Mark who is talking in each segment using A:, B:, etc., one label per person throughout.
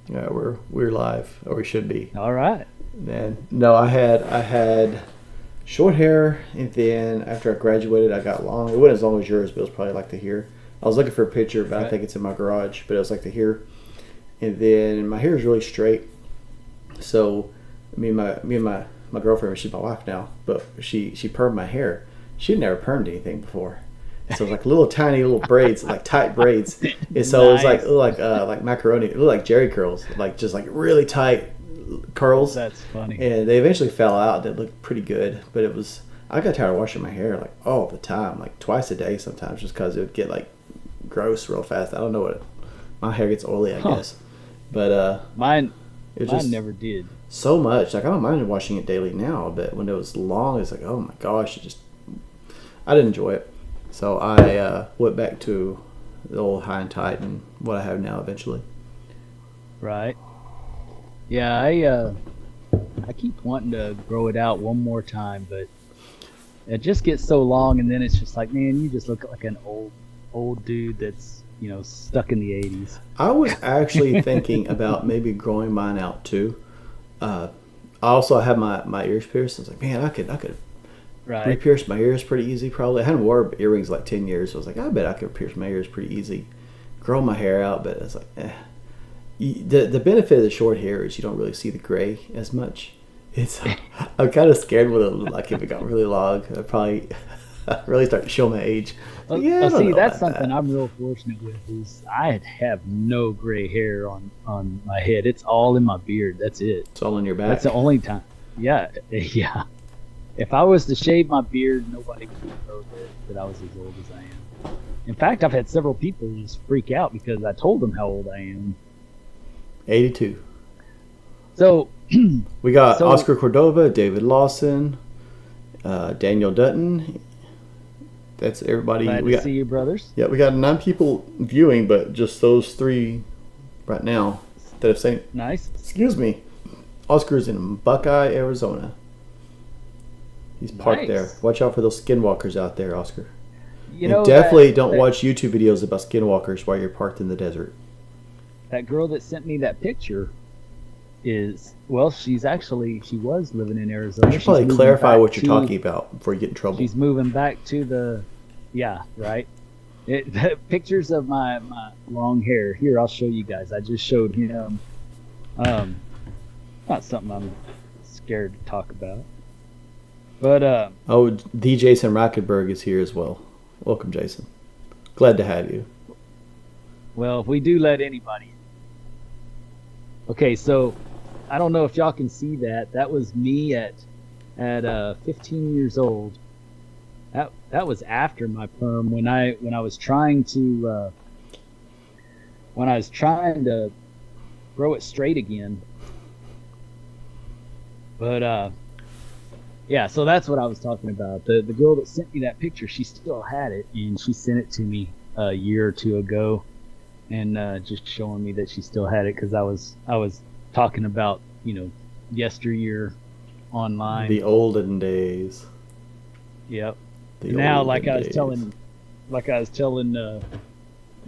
A: Yeah, we're live, or we should be.
B: All right.
A: And no, I had short hair, and then after I graduated, I got long. It wasn't as long as yours, but it was probably like the hair. I was looking for a picture, but I
B: Right.
A: think it's in my garage. But it was like the hair, and then my hair is really straight. So me and my girlfriend, she's my wife now, but she permed my hair. She'd never permed anything before. So it was like little tiny little braids, like tight braids. And so it was like
B: Nice.
A: it looked like macaroni. It looked like Jerry curls, like just like really tight curls.
B: That's funny.
A: And they eventually fell out. They looked pretty good, but it was. I got tired of washing my hair like all the time, like twice a day sometimes, just because it would get like gross real fast. I don't know what. My hair gets oily, I
B: Huh.
A: guess, but
B: Mine
A: it was
B: mine
A: just
B: never did.
A: so much. Like I don't mind washing it daily now, but when it was long, it's like oh my gosh, I didn't enjoy it. So I went back to the old high and tight and what I have now eventually.
B: Right. Yeah, I keep wanting to grow it out one more time, but it just gets so long and then it's just like, man, you just look like an old dude that's, stuck in the 80s.
A: I was actually thinking about maybe growing mine out too. I also have my ears pierced. I was like, man, I could
B: Right.
A: re-pierce my ears pretty easy. Probably I hadn't wore earrings like 10 years, so I was like, I bet I could pierce my ears pretty easy. Grow my hair out, but it's like, the benefit of the short hair is you don't really see the gray as much. It's I'm kind of scared what it would look like if it got really long. I'd probably really start to show my age.
B: Well,
A: Yeah, I
B: well,
A: don't
B: see,
A: know
B: that's
A: about
B: something
A: that.
B: I'm real fortunate with is I have no gray hair on my head. It's all in my beard. That's it.
A: It's all in your
B: That's the
A: back.
B: only time. Yeah, yeah. If I was to shave my beard, nobody would know that I was as old as I am. In fact, I've had several people just freak out because I told them how old I am.
A: 82.
B: So,
A: We got
B: so
A: Oscar Cordova, David Lawson, Daniel Dutton. That's everybody.
B: glad
A: We
B: to
A: got
B: see you, brothers.
A: yeah, we got 9 people viewing, but just those three right now that have seen.
B: Nice,
A: Excuse me. Oscar's in Buckeye, Arizona. He's parked there.
B: nice.
A: Watch out for those skinwalkers out there, Oscar.
B: You
A: And
B: know that
A: definitely don't
B: that
A: watch YouTube videos about skinwalkers while you're parked in the desert.
B: that girl that sent me that picture is well, she was living in
A: You
B: Arizona.
A: should probably clarify what you're talking about before you get in trouble.
B: She's moving back to the yeah, right. The pictures of my long hair. Here, I'll show you guys. I just showed him. Um, not something I'm scared to talk about, but
A: Oh, the Jason Rackenberg is here as well. Welcome, Jason. Glad to have you.
B: well, if we do let anybody. Okay, so I don't know if y'all can see that. That was me at 15 years old. That was after my perm when I was trying to grow it straight again. But yeah, so that's what I was talking about. The girl that sent me that picture, she still had it, and she sent it to me a year or two ago, and just showing me that she still had it because I was talking about yesteryear online.
A: The olden days.
B: Yep.
A: The
B: And now,
A: olden days.
B: like I was telling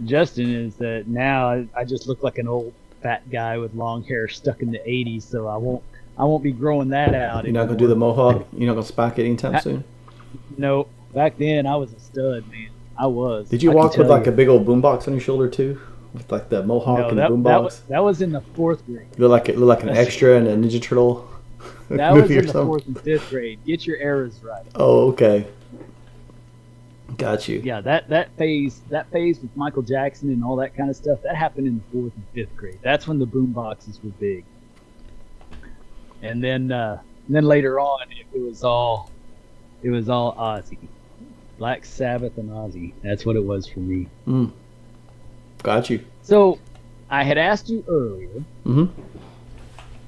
B: Justin, is that now I just look like an old fat guy with long hair stuck in the '80s, so I won't be growing that out
A: You're not gonna do the
B: anymore.
A: mohawk. You're not gonna spike it anytime
B: Ha-
A: soon.
B: No, back then I was a stud, man. I was.
A: Did you
B: I can
A: walk with
B: tell
A: like
B: you.
A: a big old boombox on your shoulder too, with like the mohawk
B: No,
A: and the boombox?
B: that was in the fourth grade.
A: You look like an
B: That's
A: extra in a Ninja Turtle
B: that was
A: movie or
B: in the
A: something.
B: fourth and fifth grade. Get your eras right.
A: Oh, okay. Got you.
B: Yeah, that phase with Michael Jackson and all that kind of stuff that happened in the fourth and fifth grade. That's when the boom boxes were big. And then later on, it was all Ozzy, Black Sabbath and Ozzy. That's what it was for me.
A: Mm, got you.
B: So I had asked you earlier,
A: Hmm.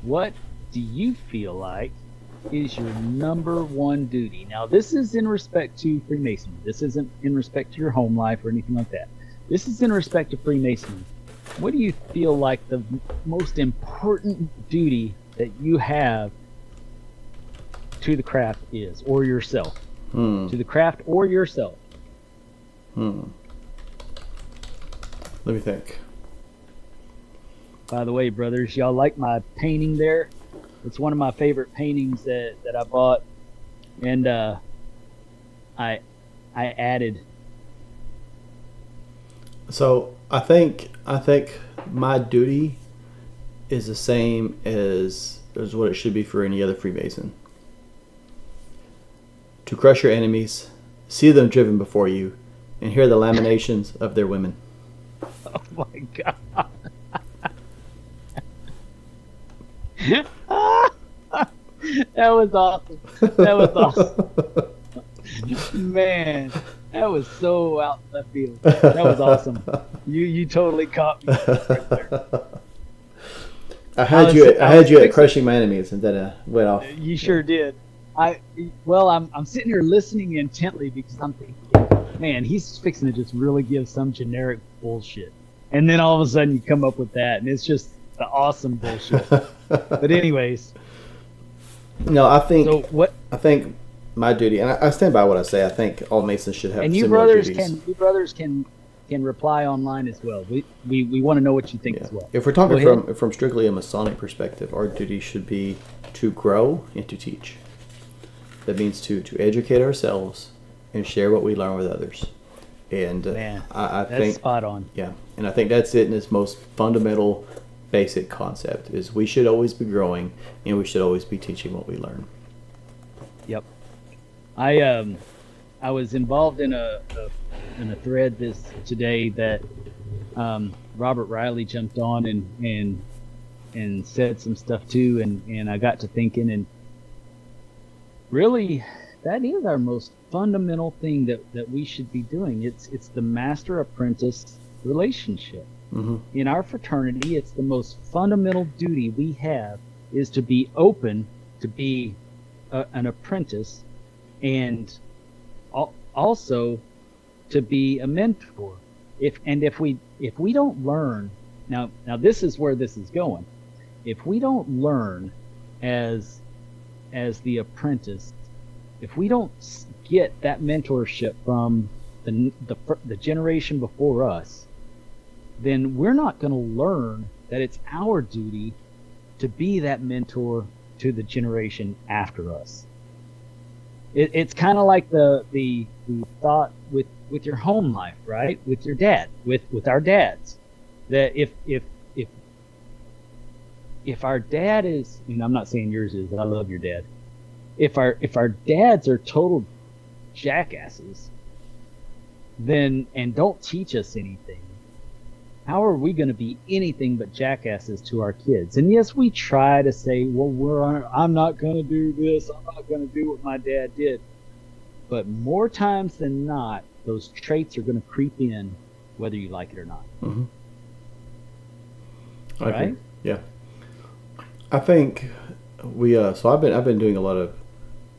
B: what do you feel like is your number one duty? Now, this is in respect to Freemasonry. This isn't in respect to your home life or anything like that. This is in respect to Freemasonry. What do you feel like the most important duty that you have to the craft is, or yourself?
A: Hmm.
B: To the craft or yourself?
A: Hmm. Let me think.
B: By the way, brothers, y'all like my painting there? It's one of my favorite paintings that I bought, and I added.
A: So I think my duty is the same as what it should be for any other Freemason. To crush your enemies, see them driven before you, and hear the lamentations of their women.
B: Oh my God. That was awesome. That was awesome. Man, that was so out left field. That was awesome. You totally caught me right there.
A: I had you at crushing my enemies, and then I went off.
B: You sure did. I'm sitting here listening intently because I'm thinking, man, he's fixing to just really give some generic bullshit, and then all of a sudden you come up with that, and it's just the awesome bullshit. But anyways,
A: no, I think
B: so what?
A: I think my duty, and I stand by what I say. I think all Masons should have.
B: And
A: you brothers
B: can reply online as well. We want to know what you think as well.
A: If we're talking from strictly a Masonic perspective, our duty should be to grow and to teach. That means to educate ourselves and share what we learn with others. And
B: Man,
A: I
B: that's
A: think
B: spot on.
A: Yeah, and I think that's it in its most fundamental, basic concept is we should always be growing and we should always be teaching what we learn.
B: Yep. I was involved in a thread today that Robert Riley jumped on and said some stuff too, and I got to thinking, and really that is our most fundamental thing that we should be doing. It's the master apprentice relationship.
A: Mm-hmm.
B: In our fraternity, it's the most fundamental duty we have is to be open to be an apprentice, and also to be a mentor. If we don't learn now this is where this is going. If we don't learn as the apprentice, if we don't get that mentorship from the generation before us, then we're not going to learn that it's our duty to be that mentor to the generation after us. It's kind of like the thought with your home life, right? With your dad, with our dads, that if our dad is, and I'm not saying yours is, I love your dad. If our dads are total jackasses, then and don't teach us anything, how are we going to be anything but jackasses to our kids? And yes, we try to say, well, I'm not going to do this. I'm not going to do what my dad did. But more times than not, those traits are going to creep in, whether you like it or not.
A: Mm-hmm.
B: Right?
A: Agree. Yeah. I think we. So I've been doing a lot of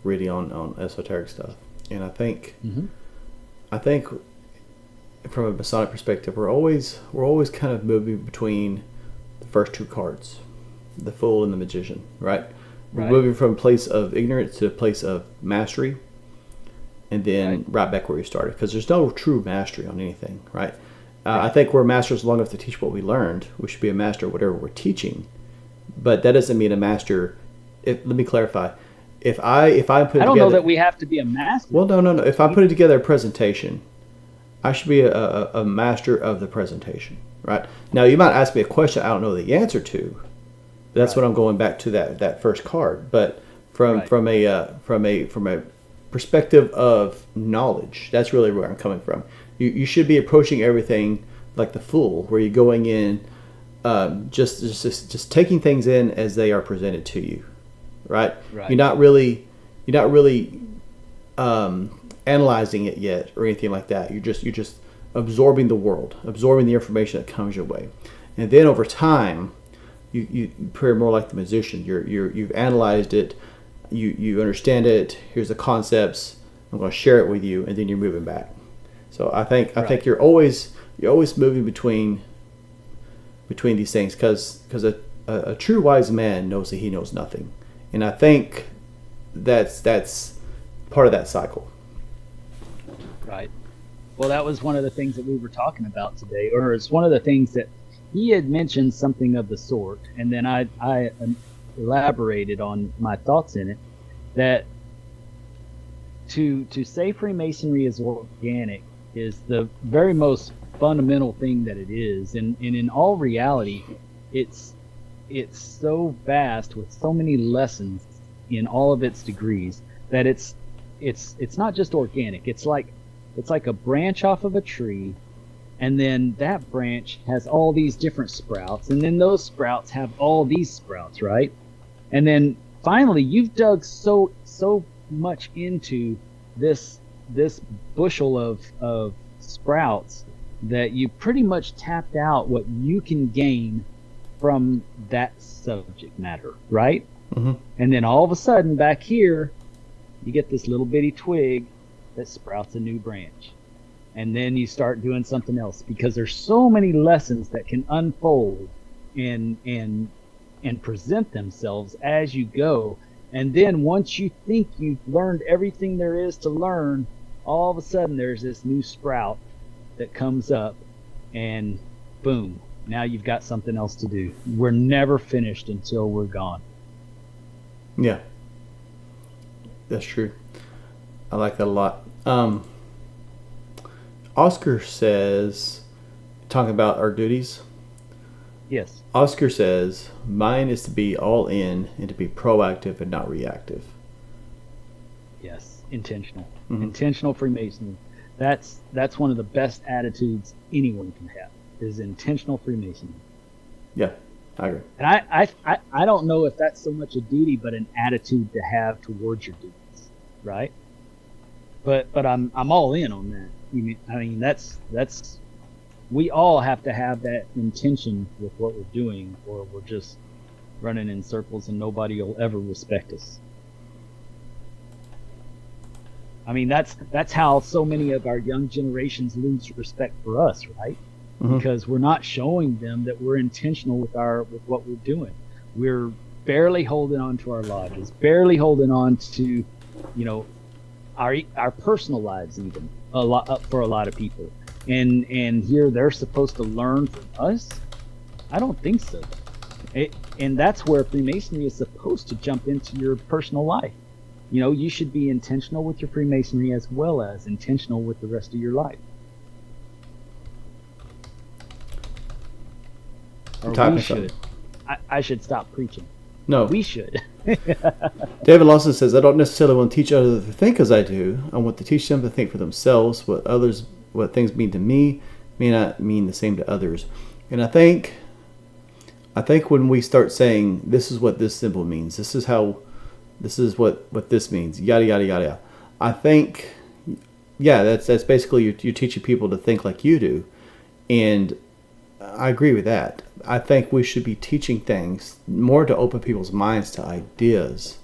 A: reading on esoteric stuff, and I think from a Masonic perspective, we're always kind of moving between the first two cards, the Fool and the Magician, right? We're moving from a place of ignorance to a place of mastery, and then right back where we started, because there's no true mastery on anything, right? I think we're masters long enough to teach what we learned. We should be a master of whatever we're teaching, but that doesn't mean a master. Let me clarify. If I don't
B: know that we have to be a master.
A: Well, no. If I put together a presentation, I should be a master of the presentation, right? Now, you might ask me a question I don't know the answer to. That's what I'm going back to that first card. But from a perspective of knowledge, that's really where I'm coming from. You should be approaching everything like the Fool, where you're going in, just taking things in as they are presented to you, right? You're not really analyzing it yet or anything like that. You're just absorbing the world, absorbing the information that comes your way, and then over time, you appear more like the magician. You've analyzed it, you understand it. Here's the concepts. I'm going to share it with you, and then you're moving back. So I think you're always moving between these things, because a true wise man knows that he knows nothing, and I think that's part of that cycle. Right.
B: Well, that was one of the things that we were talking about today, or it's one of the things that he had mentioned something of the sort, and then I elaborated on my thoughts in it, that to say Freemasonry is organic is the very most fundamental thing that it is, and in all reality, it's so vast with so many lessons in all of its degrees that it's not just organic. It's like a branch off of a tree, and then that branch has all these different sprouts, and then those sprouts have all these sprouts, right? And then finally you've dug so much into this bushel of sprouts that you pretty much tapped out what you can gain from that subject matter, right?
A: Mm-hmm.
B: And then all of a sudden back here you get this little bitty twig that sprouts a new branch, and then you start doing something else, because there's so many lessons that can unfold and present themselves as you go. And then once you think you've learned everything there is to learn, all of a sudden there's this new sprout that comes up, and boom, now you've got something else to do. We're never finished until we're gone.
A: Yeah, that's true. I like that a lot. Oscar says, talking about our duties.
B: Yes.
A: Oscar says, mine is to be all in and to be proactive and not reactive.
B: Yes. Intentional.
A: Mm-hmm.
B: Intentional Freemasonry. That's one of the best attitudes anyone can have, is intentional Freemasonry.
A: Yeah, I agree.
B: And I don't know if that's so much a duty, but an attitude to have towards your duties, right? But I'm all in on that. I mean that's we all have to have that intention with what we're doing, or we're just running in circles and nobody will ever respect us. I mean, that's how so many of our young generations lose respect for us, right? Mm-hmm. Because we're not showing them that we're intentional with what we're doing. We're barely holding on to our lodges, barely holding on to, our personal lives, even for a lot of people. And here they're supposed to learn from us? I don't think so. And that's where Freemasonry is supposed to jump into your personal life. You should be intentional with your Freemasonry as well as intentional with the rest of your life. Or we should. I should stop preaching.
A: No.
B: We should.
A: David Lawson says, I don't necessarily want to teach others to think as I do. I want to teach them to think for themselves. What things mean to me may not mean the same to others. And I think when we start saying, this is what this symbol means, this is what this means, yada, yada, yada. I think, that's basically you're teaching people to think like you do. And I agree with that. I think we should be teaching things more to open people's minds to ideas.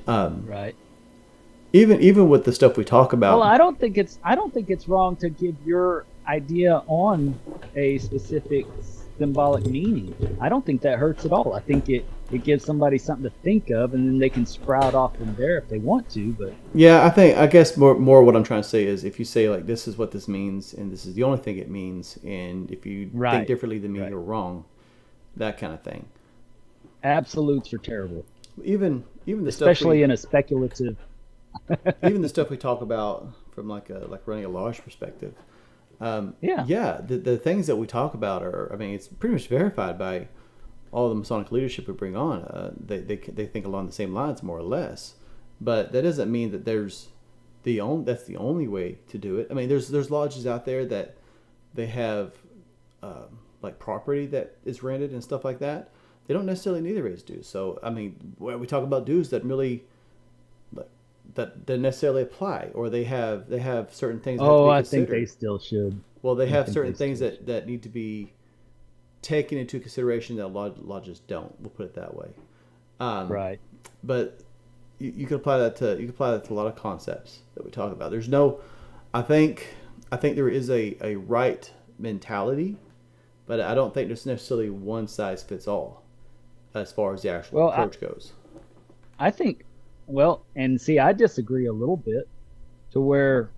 B: Right.
A: Even with the stuff we talk about.
B: Well, I don't think it's wrong to give your idea on a specific symbolic meaning. I don't think that hurts at all. I think it gives somebody something to think of, and then they can sprout off from there if they want to. But
A: yeah, I guess more what I'm trying to say is, if you say, like, this is what this means and this is the only thing it means, and if you think differently than me, you're wrong, that kind of thing.
B: Absolutes are terrible.
A: Even the
B: especially in a speculative.
A: Even the stuff we talk about from like running a lodge perspective. The things that we talk about it's pretty much verified by all the Masonic leadership we bring on. They think along the same lines, more or less, but that doesn't mean that that's the only way to do it. I mean, there's lodges out there that they have like property that is rented and stuff like that. They don't necessarily need to raise dues. So I mean, when we talk about dues that really that don't necessarily apply, or they have certain things that have to be considered. I think
B: they still should.
A: Well, they have certain things that need to be taken into consideration that lodges don't. We'll put it that way.
B: Right.
A: But you can apply that to a lot of concepts that we talk about. There's no, I think there is a right mentality, but I don't think there's necessarily one size fits all as far as the actual approach goes.
B: I think. Well, and see, I disagree a little bit, to where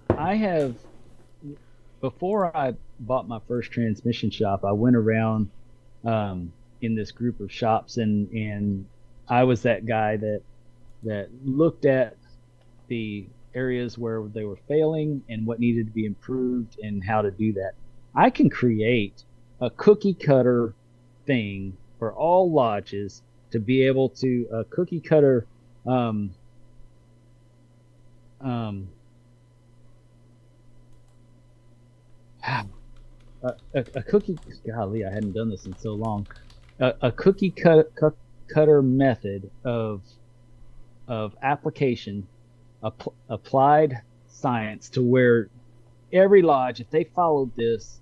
B: I have, before I bought my first transmission shop, I went around in this group of shops, and I was that guy that looked at the areas where they were failing and what needed to be improved and how to do that. I can create a cookie cutter thing for all lodges to be able to a cookie cutter um, um, a cookie. Golly, I hadn't done this in so long. A cookie cutter method of application, applied science, to where every lodge, if they followed this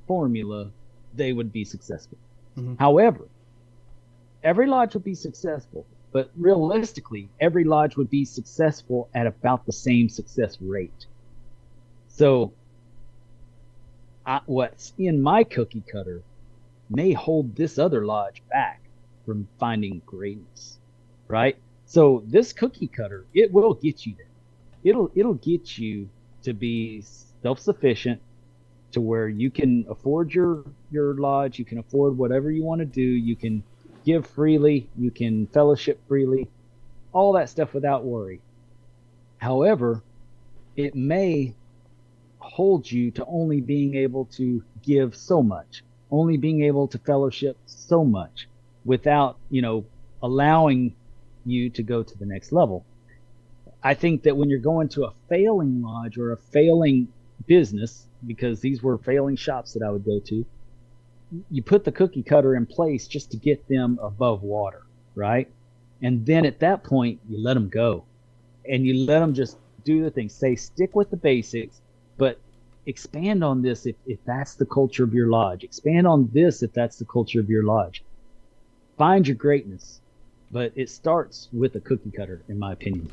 B: formula, they would be successful. Mm-hmm. However, every lodge would be successful, but realistically, every lodge would be successful at about the same success rate. So what's in my cookie cutter may hold this other lodge back from finding greatness, right? So this cookie cutter, it will get you there. It'll get you to be self-sufficient, to where you can afford your lodge, you can afford whatever you want to do, you can give freely, you can fellowship freely, all that stuff without worry. However, it may hold you to only being able to give so much, only being able to fellowship so much, without, allowing you to go to the next level. I think that when you're going to a failing lodge or a failing business, because these were failing shops that I would go to, you put the cookie cutter in place just to get them above water, right? And then at that point, you let them go, and you let them just do the thing. Say, stick with the basics, but expand on this if that's the culture of your lodge. Expand on this if that's the culture of your lodge. Find your greatness, but it starts with a cookie cutter, in my opinion.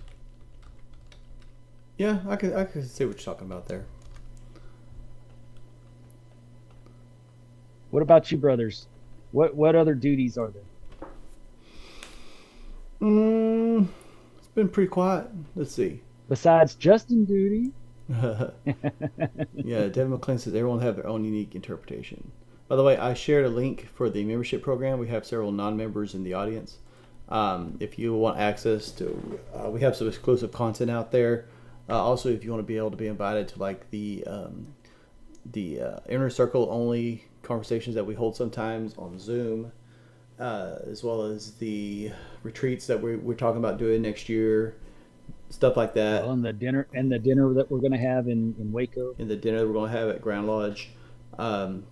A: Yeah, I can see what you're talking about there.
B: What about you, brothers? What other duties are there?
A: It's been pretty quiet. Let's see.
B: Besides Justin duty.
A: Yeah, Devin McLean says everyone will have their own unique interpretation. By the way, I shared a link for the membership program. We have several non-members in the audience. If you want access to, we have some exclusive content out there. Also, if you want to be able to be invited to like the inner circle only conversations that we hold sometimes on Zoom, as well as the retreats that we're talking about doing next year, stuff like that.
B: Well, and the dinner that we're going to have in Waco.
A: And the dinner that we're going to have at Grand Lodge.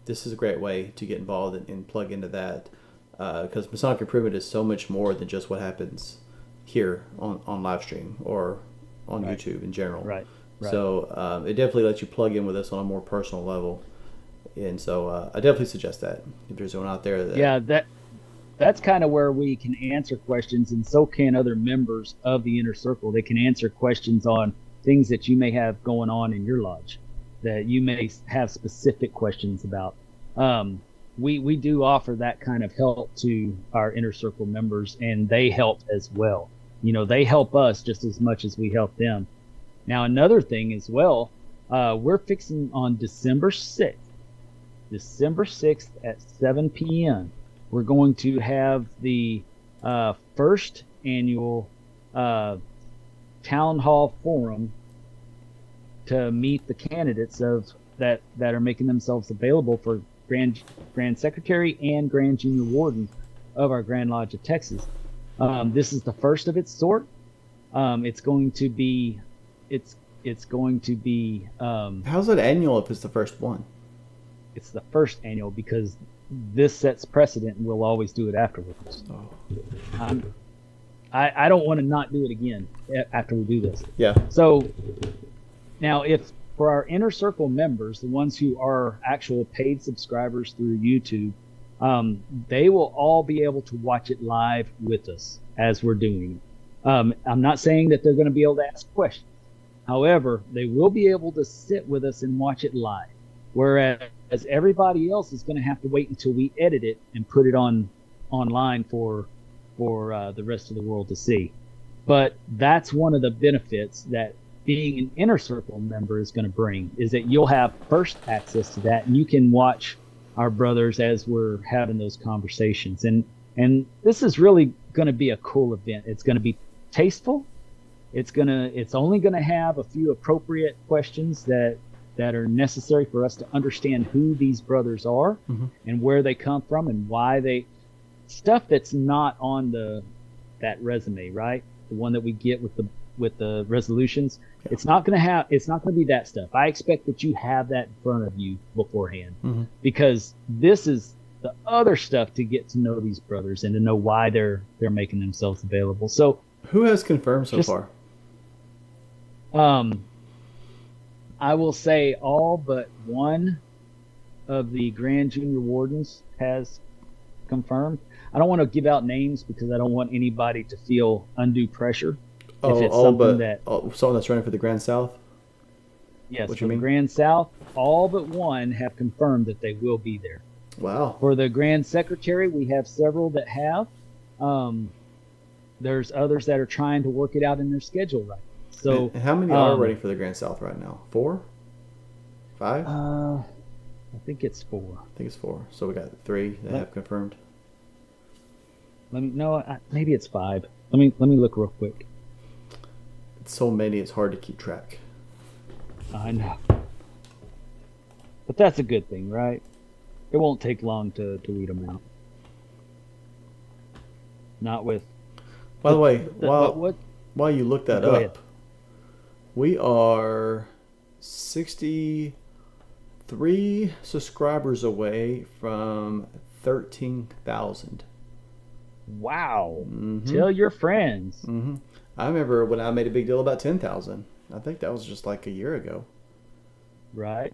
A: This is a great way to get involved and plug into that, because Masonic Improvement is so much more than just what happens here on live stream or on
B: right.
A: YouTube in general.
B: Right.
A: So it definitely lets you plug in with us on a more personal level. And so I definitely suggest that if there's someone out there that...
B: That's kind of where we can answer questions, and so can other members of the inner circle. They can answer questions on things that you may have going on in your lodge that you may have specific questions about. We do offer that kind of help to our inner circle members, and they help as well. They help us just as much as we help them. Now, another thing as well, we're fixing on December 6th at 7 p.m. We're going to have the first annual town hall forum to meet the candidates that are making themselves available for Grand Secretary and Grand Junior Warden of our Grand Lodge of Texas. This is the first of its sort. It's going to be.
A: How's it annual if it's the first one?
B: It's the first annual because this sets precedent, and we'll always do it afterwards. Oh. I don't want to not do it again after we do this.
A: Yeah.
B: So now, if for our inner circle members, the ones who are actual paid subscribers through YouTube, they will all be able to watch it live with us as we're doing it. I'm not saying that they're going to be able to ask questions. However, they will be able to sit with us and watch it live. Whereas everybody else is going to have to wait until we edit it and put it online for the rest of the world to see. But that's one of the benefits that being an inner circle member is going to bring is that you'll have first access to that, and you can watch our brothers as we're having those conversations. And this is really going to be a cool event. It's going to be tasteful. It's only going to have a few appropriate questions that are necessary for us to understand who these brothers are and where they come from and why they stuff that's not on that resume, right? The one that we get with the resolutions. Yeah. It's not going to be that stuff. I expect that you have that in front of you beforehand because this is the other stuff to get to know these brothers and to know why they're making themselves available. So
A: who has confirmed so far?
B: I will say all but one of the Grand Junior Wardens has confirmed. I don't want to give out names because I don't want anybody to feel undue pressure.
A: Someone that's running for the Grand South?
B: Yes, for the Grand South, all but one have confirmed that they will be there.
A: Wow.
B: For the Grand Secretary, we have several that have. There's others that are trying to work it out in their schedule right now. So,
A: and how many are running for the Grand South right now? 4? 5?
B: I think it's 4.
A: I think it's 4. So we got 3 that have confirmed.
B: Maybe it's 5. Let me look real quick.
A: It's so many, it's hard to keep track.
B: I know, but that's a good thing, right? It won't take long to weed them out. Not with.
A: By the way, while you look that up. Ahead. We are 63 subscribers away from 13,000.
B: Wow. Tell your friends.
A: I remember when I made a big deal about 10,000. I think that was just like a year ago.
B: Right.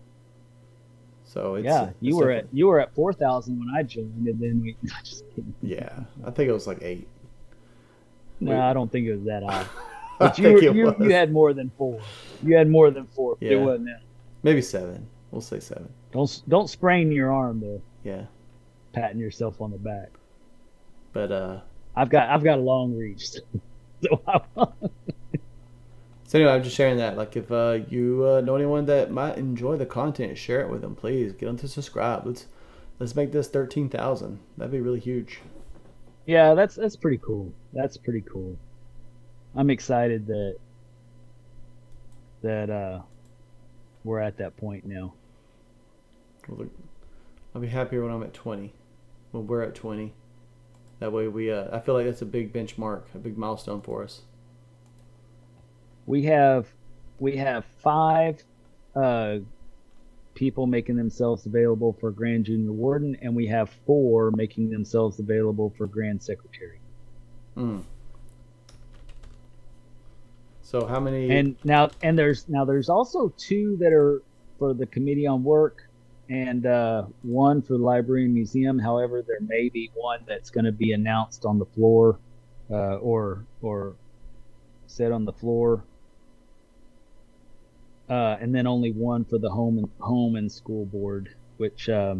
A: So
B: you were at 4,000 when I joined, and then we. Just kidding.
A: Yeah, I think it was like 8.
B: No, I don't think it was that high. But you had more than 4. You had more than 4. Yeah. It wasn't that.
A: Maybe 7. We'll say 7.
B: Don't sprain your arm though.
A: Yeah.
B: Patting yourself on the back.
A: But
B: I've got a long reach. So
A: anyway, I'm just sharing that. Like if you know anyone that might enjoy the content, share it with them. Please get them to subscribe. Let's make this 13,000. That'd be really huge.
B: Yeah, that's pretty cool. That's pretty cool. I'm excited that we're at that point now.
A: Well, I'll be happier when I'm at 20. When we're at 20. That way I feel like that's a big benchmark, a big milestone for us.
B: We have 5 people making themselves available for Grand Junior Warden, and we have 4 making themselves available for Grand Secretary.
A: So how many?
B: And there's also 2 that are for the Committee on Work, and 1 for the Library and Museum. However, there may be one that's going to be announced on the floor, or said on the floor. And then only 1 for the home and school board, which I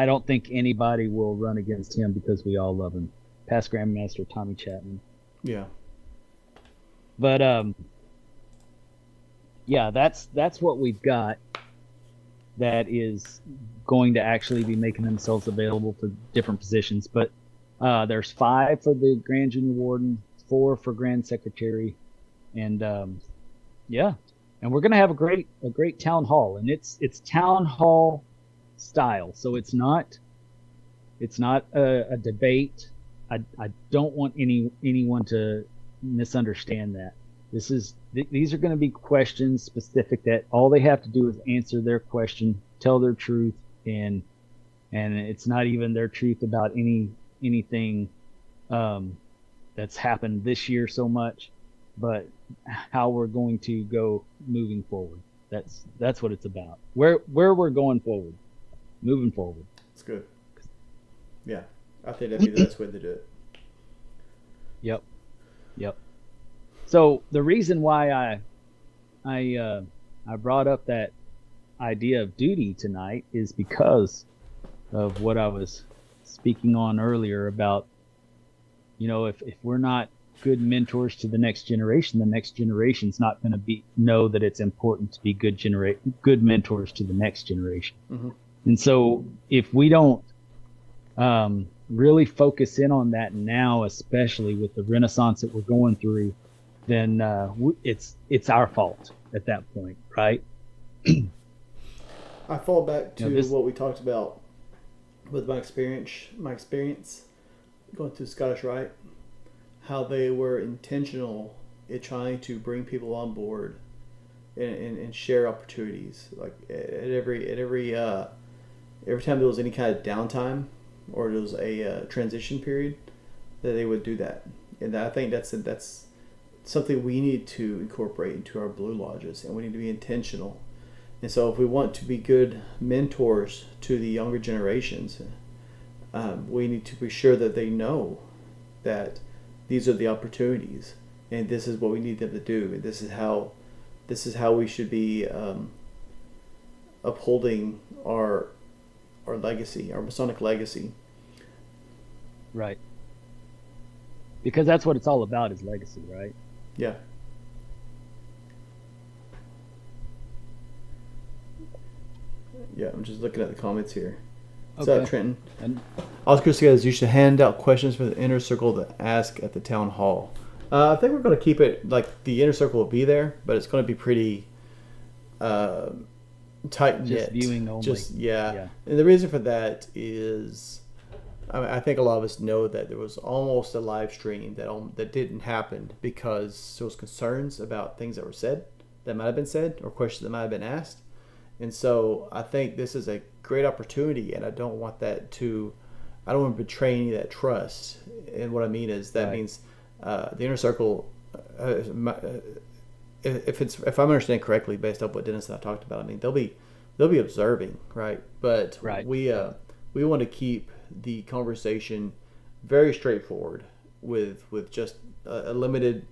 B: don't think anybody will run against him because we all love him. Past Grandmaster Tommy Chapman.
A: Yeah.
B: But that's what we've got. That is going to actually be making themselves available for different positions. But there's 5 for the Grand Junior Warden, 4 for Grand Secretary, and and we're going to have a great town hall, and it's town hall style. So it's not a debate. I don't want anyone to misunderstand that. These are going to be questions specific that all they have to do is answer their question, tell their truth, and it's not even their truth about anything that's happened this year so much, but how we're going to go moving forward. That's what it's about. Where we're going forward, moving forward.
A: That's good. Yeah, I think that'd be the best way to do it.
B: Yep. So the reason why I brought up that idea of duty tonight is because of what I was speaking on earlier about, if we're not good mentors to the next generation's not going to know that it's important to be good mentors to the next generation.
A: Mm-hmm.
B: And so if we don't really focus in on that now, especially with the renaissance that we're going through, then it's our fault at that point, right?
A: I fall back to what we talked about with my experience going through Scottish Rite, how they were intentional in trying to bring people on board and share opportunities. Like every time there was any kind of downtime or there was a transition period, that they would do that. And I think that's something we need to incorporate into our Blue Lodges, and we need to be intentional. And so if we want to be good mentors to the younger generations, we need to be sure that they know that these are the opportunities and this is what we need them to do. And this is how we should be upholding our legacy, our Masonic legacy.
B: Right. Because that's what it's all about, is legacy, right?
A: Yeah. Yeah, I'm just looking at the comments here. What's up, Trenton? Oscar says you should hand out questions for the inner circle to ask at the town hall. I think we're going to keep it like the inner circle will be there, but it's going to be pretty tight knit.
B: Just viewing only.
A: Yeah. And the reason for that is, I think a lot of us know that there was almost a live stream that didn't happen because there was concerns about things that were said, that might have been said, or questions that might have been asked. And so I think this is a great opportunity, and I don't want to betray any of that trust. And what I mean is that means the inner circle, if I'm understanding correctly based off what Dennis and I talked about, I mean they'll be observing, right? But we want to keep the conversation very straightforward with just a limited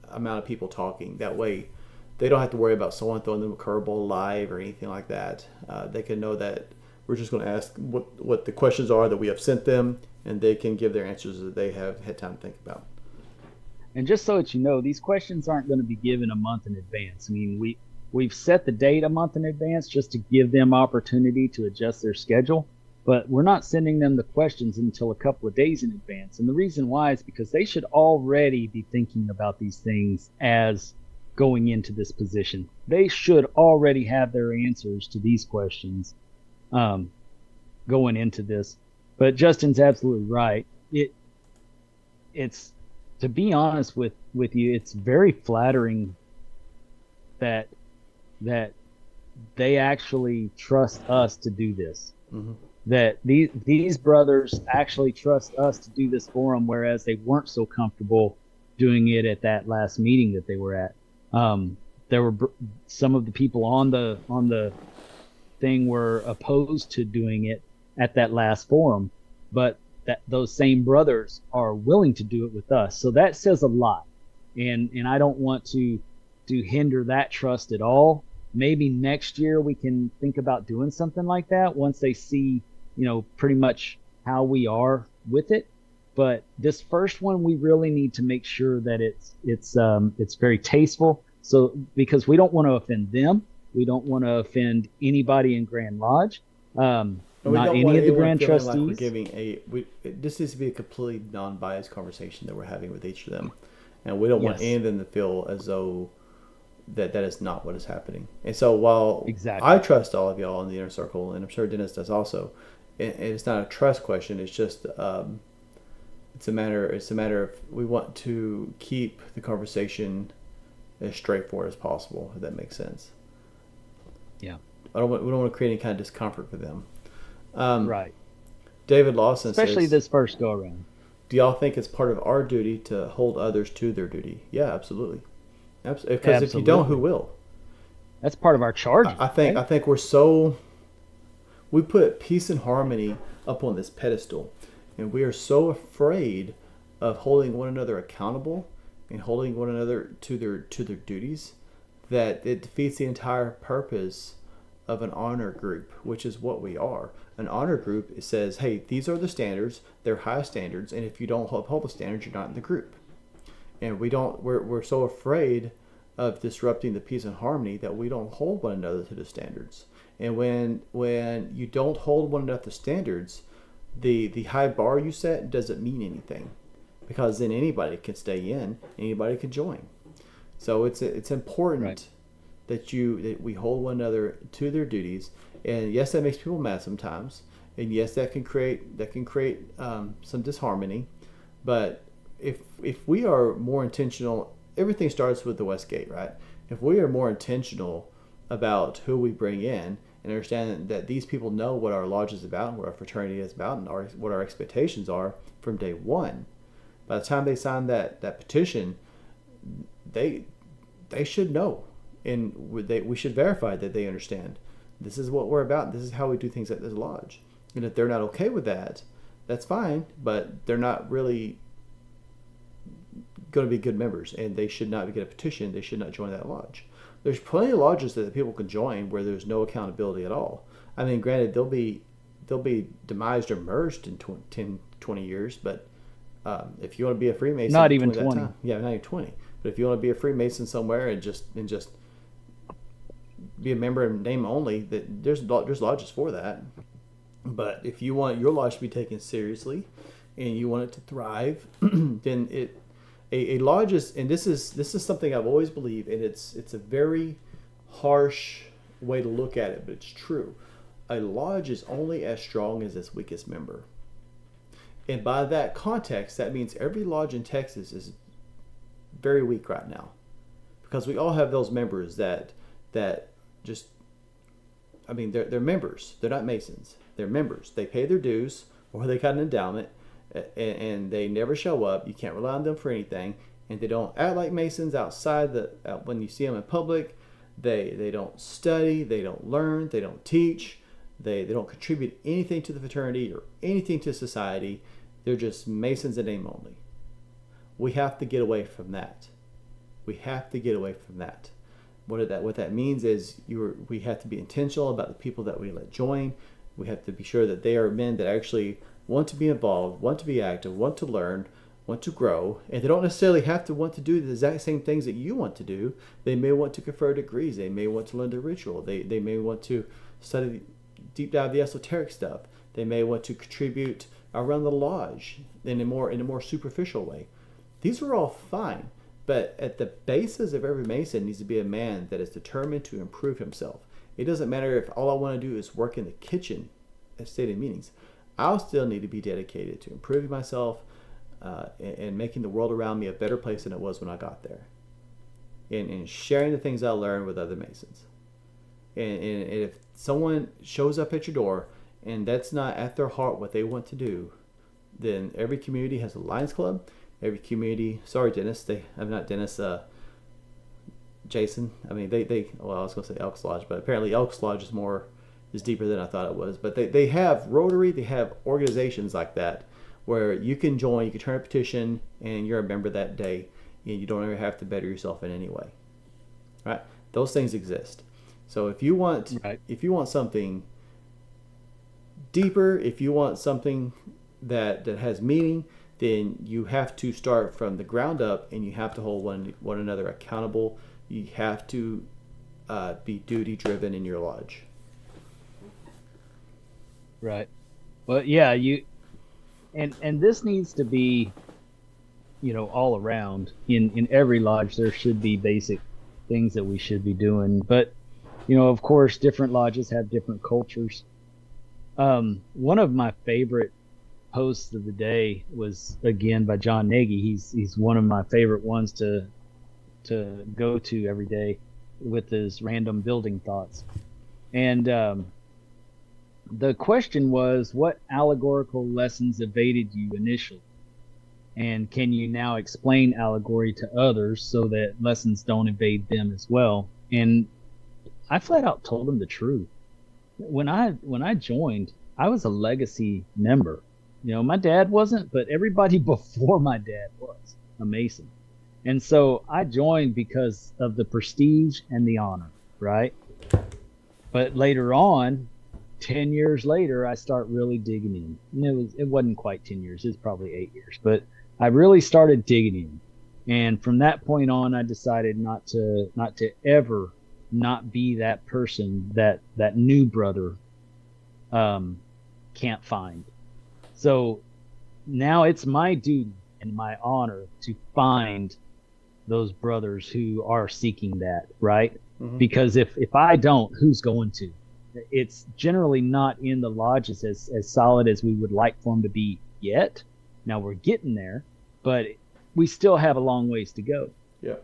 A: amount of people talking. That way they don't have to worry about someone throwing them a curveball live or anything like that. They can know that we're just going to ask what the questions are that we have sent them, and they can give their answers that they have had time to think about.
B: And just so that you know, these questions aren't going to be given a month in advance. I mean, we've set the date a month in advance just to give them opportunity to adjust their schedule, but we're not sending them the questions until a couple of days in advance. And the reason why is because they should already be thinking about these things as going into this position. They should already have their answers to these questions going into this. But Justin's absolutely right. It's to be honest with you, it's very flattering that they actually trust us to do this. Mm-hmm. That these brothers actually trust us to do this for them, whereas they weren't so comfortable doing it at that last meeting that they were at. There were some of the people on the thing were opposed to doing it at that last forum, but that those same brothers are willing to do it with us. So that says a lot, and I don't want to hinder that trust at all. Maybe next year we can think about doing something like that once they see, pretty much how we are with it. But this first one, we really need to make sure that it's very tasteful. So because we don't want to offend them, we don't want to offend anybody in Grand Lodge, not any of the Grand Trustees. Like we're
A: giving this needs to be a completely non-biased conversation that we're having with each of them, and we don't want any of them to feel as though that is not what is happening. And so while I trust all of y'all in the inner circle, and I'm sure Dennis does also, and it's not a trust question. It's just it's a matter of we want to keep the conversation as straightforward as possible, if that makes sense.
B: Yeah.
A: We don't want to create any kind of discomfort for them.
B: Right.
A: David Lawson
B: especially
A: says,
B: this first go around.
A: Do y'all think it's part of our duty to hold others to their duty? Yeah, absolutely. Because if you don't, who will?
B: That's part of our charge.
A: I think we put peace and harmony up on this pedestal, and we are so afraid of holding one another accountable and holding one another to their duties that it defeats the entire purpose of an honor group, which is what we are. An honor group, it says, hey, these are the standards, they're high standards, and if you don't uphold the standards, you're not in the group. and we're so afraid of disrupting the peace and harmony that we don't hold one another to the standards. And when you don't hold one another to standards, the high bar you set doesn't mean anything, because then anybody can stay in, anybody can join. So it's important
B: Right.
A: that we hold one another to their duties. And yes, that makes people mad sometimes, and yes, that can create some disharmony. But if we are more intentional, everything starts with the West Gate, right? If we are more intentional about who we bring in, and understand that these people know what our lodge is about, what our fraternity is about, and what our expectations are from day one, by the time they sign that petition, they should know, and we should verify that they understand. This is what we're about. This is how we do things at this lodge. And if they're not okay with that, that's fine. But they're not really going to be good members, and they should not get a petition. They should not join that lodge. There's plenty of lodges that people can join where there's no accountability at all. I mean, granted, they'll be demised or merged in 10, 20 years, but if you want to be a Freemason,
B: Not even 20.
A: Yeah, not even 20. But if you want to be a Freemason somewhere and just be a member in name only, that there's lodges for that. But if you want your lodge to be taken seriously and you want it to thrive, then a lodge is, and this is something I've always believed, and it's a very harsh way to look at it, but it's true. A lodge is only as strong as its weakest member. And by that context, that means every lodge in Texas is very weak right now, because we all have those members that just, I mean, they're members. They're not Masons. They're members. They pay their dues, or they got an endowment, and they never show up. You can't rely on them for anything, and they don't act like Masons outside when you see them in public. They don't study. They don't learn. They don't teach. They don't contribute anything to the fraternity or anything to society. They're just Masons in name only. We have to get away from that. We have to get away from that. What that means is we have to be intentional about the people that we let join. We have to be sure that they are men that actually want to be involved, want to be active, want to learn, want to grow, and they don't necessarily have to want to do the exact same things that you want to do. They may want to confer degrees. They may want to learn the ritual. They may want to study deep dive the esoteric stuff. They may want to contribute around the lodge in a more superficial way. These are all fine, but at the basis of every Mason needs to be a man that is determined to improve himself. It doesn't matter if all I want to do is work in the kitchen at stated meetings. I'll still need to be dedicated to improving myself and making the world around me a better place than it was when I got there, and sharing the things I learned with other Masons. And if someone shows up at your door and that's not at their heart what they want to do, then every community has a Lions Club. Every community, sorry Dennis, I'm not Dennis, Jason. I mean, well, I was going to say Elks Lodge, but apparently Elks Lodge is deeper than I thought it was. But they have Rotary, they have organizations like that where you can join, you can turn a petition, and you're a member that day, and you don't ever have to better yourself in any way. Right? Those things exist. So if you want something deeper, if you want something that has meaning, then you have to start from the ground up, and you have to hold one another accountable. You have to be duty driven in your lodge.
B: Right. Well, yeah, and this needs to be, all around in every lodge. There should be basic things that we should be doing, but of course, different lodges have different cultures. One of my favorite posts of the day was again by John Nagy. He's one of my favorite ones to go to every day with his random building thoughts. And the question was, what allegorical lessons evaded you initially? And can you now explain allegory to others so that lessons don't evade them as well? And I flat out told him the truth. When I joined, I was a legacy member. My dad wasn't, but everybody before my dad was a Mason. And so I joined because of the prestige and the honor, right? But later on, 10 years later, I start really digging in. It wasn't quite 10 years. It's probably 8 years. But I really started digging in. And from that point on, I decided not to ever not be that person that new brother um, can't find. So now it's my duty and my honor to find those brothers who are seeking that, right?
A: Hmm.
B: Because if I don't, who's going to? It's generally not in the lodges as solid as we would like for them to be yet. Now we're getting there, but we still have a long ways to go.
A: Yep.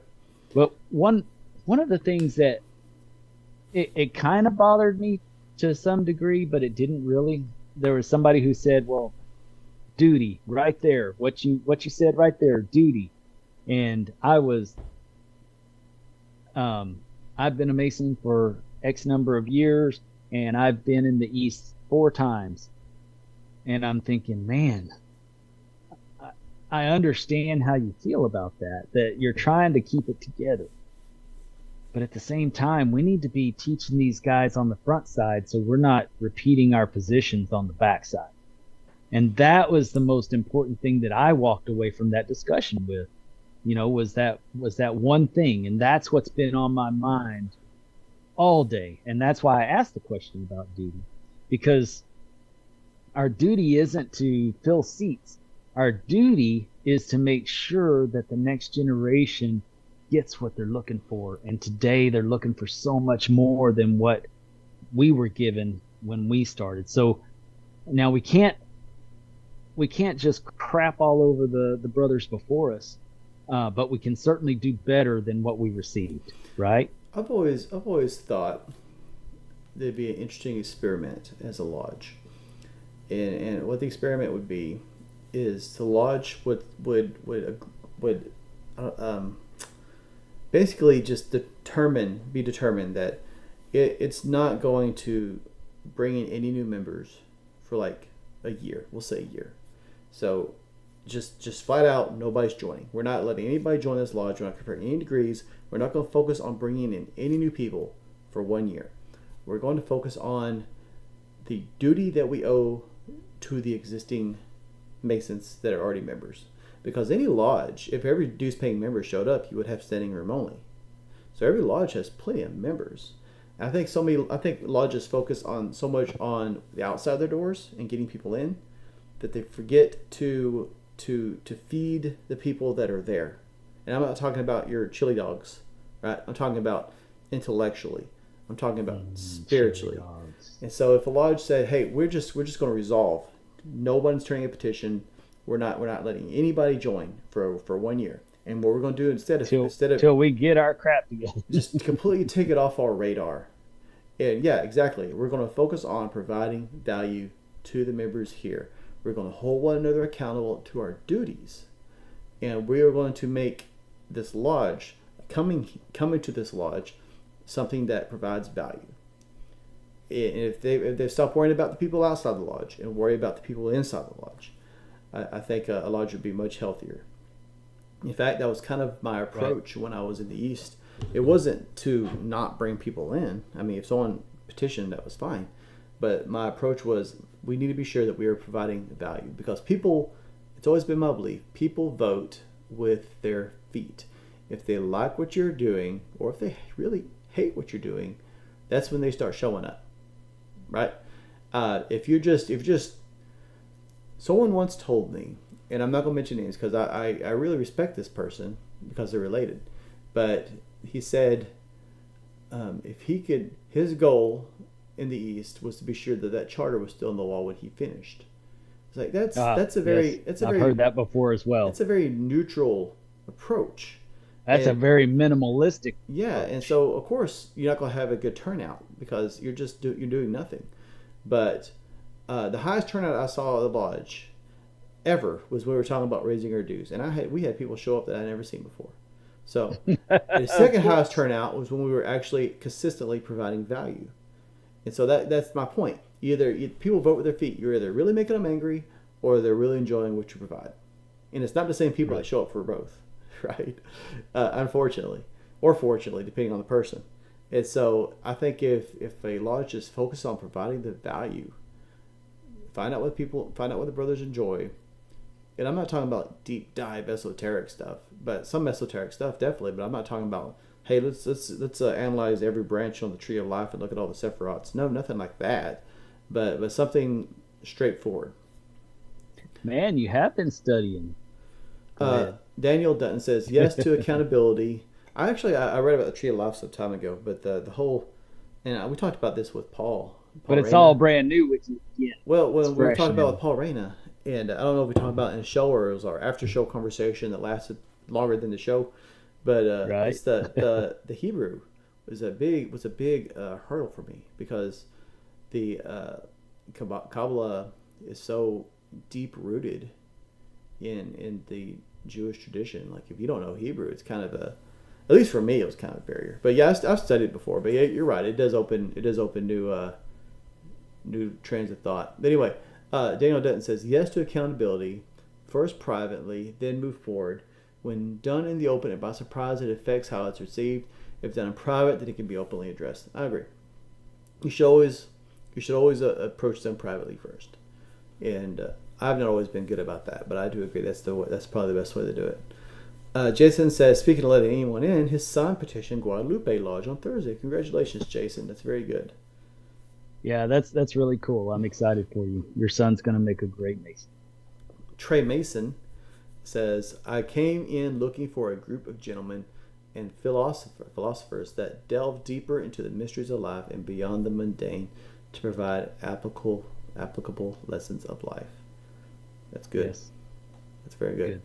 B: But one of the things that it kind of bothered me to some degree, but it didn't really. There was somebody who said, "Well, duty right there. What you said right there, duty." And I've been a Mason for X number of years, and I've been in the East 4 times. And I'm thinking, man, I, I understand how you feel about that you're trying to keep it together. But at the same time, we need to be teaching these guys on the front side so we're not repeating our positions on the back side. And that was the most important thing that I walked away from that discussion with, was that one thing. And that's what's been on my mind all day. And that's why I asked the question about duty, because our duty isn't to fill seats. Our duty is to make sure that the next generation gets what they're looking for. And today they're looking for so much more than what we were given when we started. So now we can't just crap all over the brothers before us, but we can certainly do better than what we received, right?
A: I've always thought there'd be an interesting experiment as a lodge, and what the experiment would be is the lodge would um, basically just be determined that it's not going to bring in any new members for like a year. We'll say a year. So just flat out, nobody's joining. We're not letting anybody join this lodge. We're not comparing any degrees. We're not going to focus on bringing in any new people for 1 year. We're going to focus on the duty that we owe to the existing Masons that are already members. Because any lodge, if every dues-paying member showed up, you would have standing room only. So every lodge has plenty of members. I think lodges focus on so much on the outside of their doors and getting people in that they forget to feed the people that are there. And I'm not talking about your chili dogs, right? I'm talking about intellectually. I'm talking about spiritually. And so if a lodge said, "Hey, we're just going to resolve. No one's turning a petition. We're not letting anybody join for 1 year." And what we're going to do instead of
B: till we get our crap together,
A: just completely take it off our radar. And yeah, exactly. We're going to focus on providing value to the members here. We're going to hold one another accountable to our duties, and we are going to make this lodge coming to this lodge something that provides value. And if they stop worrying about the people outside the lodge and worry about the people inside the lodge, I think a lodge would be much healthier. In fact, that was kind of my approach when I was in the East. It wasn't to not bring people in. I mean, if someone petitioned, that was fine. But my approach was, we need to be sure that we are providing value. Because people, it's always been my belief, people vote with their feet. If they like what you're doing, or if they really hate what you're doing, that's when they start showing up. Right? If you're just, someone once told me, and I'm not going to mention names because I really respect this person because they're related. But he said if he could, his goal in the East was to be sure that charter was still in the law when he finished. It's like
B: I've heard that before as well.
A: It's a very neutral approach.
B: That's a very minimalistic.
A: Yeah,
B: approach.
A: And so of course you're not going to have a good turnout because you're doing nothing. But the highest turnout I saw at the lodge ever was when we were talking about raising our dues, and we had people show up that I'd never seen before. So the second highest turnout was when we were actually consistently providing value. And so that's my point. People vote with their feet. You're either really making them angry or they're really enjoying what you provide. And it's not the same people that show up for both, right? Unfortunately, or fortunately, depending on the person. And so I think if a lodge just focuses on providing the value, find out what the brothers enjoy, and I'm not talking about deep dive esoteric stuff, but some esoteric stuff definitely. But I'm not talking about, hey, let's analyze every branch on the tree of life and look at all the sephirots. No, nothing like that. But something straightforward.
B: Man, you have been studying.
A: Daniel Dutton says yes to accountability. I read about the tree of life some time ago, but the whole, and we talked about this with Paul
B: but it's
A: Reyna.
B: all brand new with you again.
A: Well, when we were talking about with Paul Reyna, and I don't know if we talked about it in the show or it was our after show conversation that lasted longer than the show, but
B: right.
A: It's the Hebrew was a big hurdle for me because the Kabbalah is so deep rooted in the Jewish tradition. Like if you don't know Hebrew, it's kind of at least for me, it was kind of a barrier. But yeah, I've studied it before. But yeah, you're right. It does open new trains of thought. But anyway, Daniel Dutton says yes to accountability, first privately, then move forward. When done in the open and by surprise, it affects how it's received. If done in private, then it can be openly addressed. I agree. You should always approach them privately first. And I've not always been good about that, but I do agree that's probably the best way to do it. Jason says, speaking of letting anyone in, his son petitioned Guadalupe Lodge on Thursday. Congratulations, Jason. That's very good.
B: Yeah, that's really cool. I'm excited for you. Your son's going to make a great Mason.
A: Trey Mason says, I came in looking for a group of gentlemen and philosophers that delve deeper into the mysteries of life and beyond the mundane to provide applicable lessons of life. That's good.
B: Yes.
A: That's very good.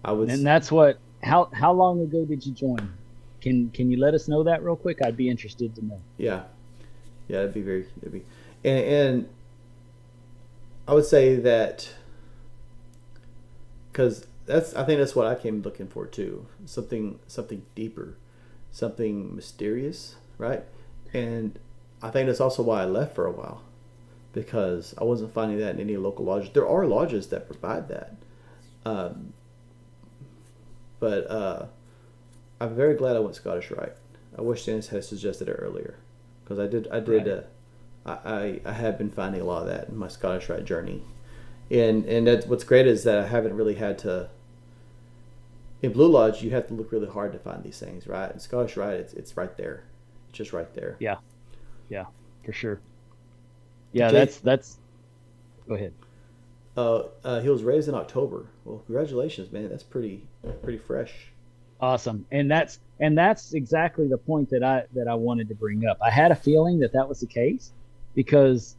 B: And that's what. How long ago did you join? Can you let us know that real quick? I'd be interested to know.
A: Yeah, it'd be, and I would say that because I think that's what I came looking for too. Something deeper, something mysterious, right? And I think that's also why I left for a while, because I wasn't finding that in any local lodges. There are lodges that provide that. But I'm very glad I went Scottish Rite. I wish Dennis had suggested it earlier, because I did. Right. I have been finding a lot of that in my Scottish Rite journey, and that's what's great is that I haven't really had to. In Blue Lodge, you have to look really hard to find these things, right? In Scottish Rite, it's right there. It's just right there.
B: Yeah, for sure. Yeah, that's. Go ahead.
A: He was raised in October. Well, congratulations, man. That's pretty fresh.
B: Awesome, and that's exactly the point that I wanted to bring up. I had a feeling that was the case, because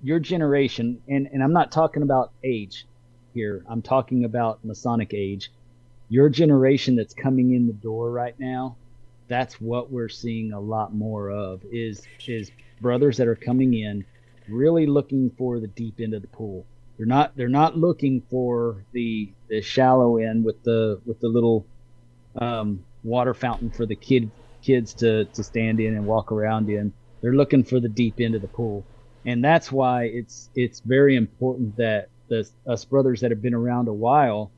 B: your generation, and I'm not talking about age here. I'm talking about Masonic Age. Your generation that's coming in the door right now, that's what we're seeing a lot more of is brothers that are coming in really looking for the deep end of the pool. They're not looking for the shallow end with the little water fountain for the kids to stand in and walk around in. They're looking for the deep end of the pool. And that's why it's very important that us brothers that have been around a while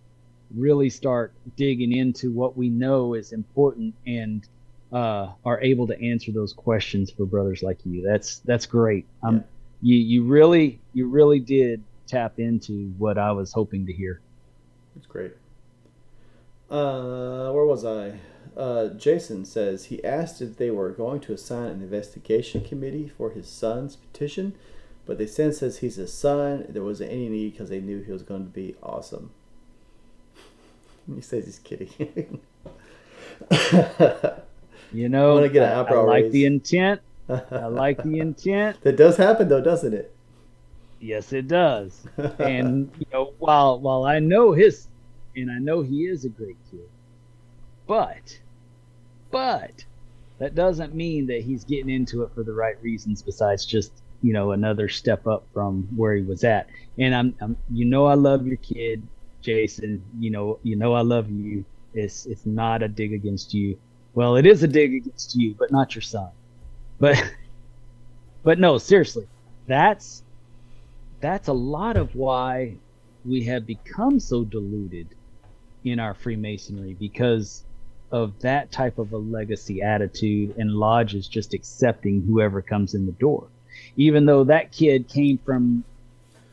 B: really start digging into what we know is important and are able to answer those questions for brothers like you. That's great. Yeah. You really did tap into what I was hoping to hear.
A: That's great. Where was I? Jason says he asked if they were going to assign an investigation committee for his son's petition, but they says he's his son. There wasn't any need because they knew he was going to be awesome. He says he's kidding.
B: You know,
A: I
B: like the intent. I like the intent.
A: That does happen, though, doesn't it?
B: Yes, it does. And while I know and I know he is a great kid, but that doesn't mean that he's getting into it for the right reasons. Besides just another step up from where he was at. And I'm I love your kid, Jason. I love you. It's not a dig against you. Well, it is a dig against you, but not your son. But no, seriously, that's a lot of why we have become so diluted in our Freemasonry, because of that type of a legacy attitude and lodges just accepting whoever comes in the door, even though that kid came from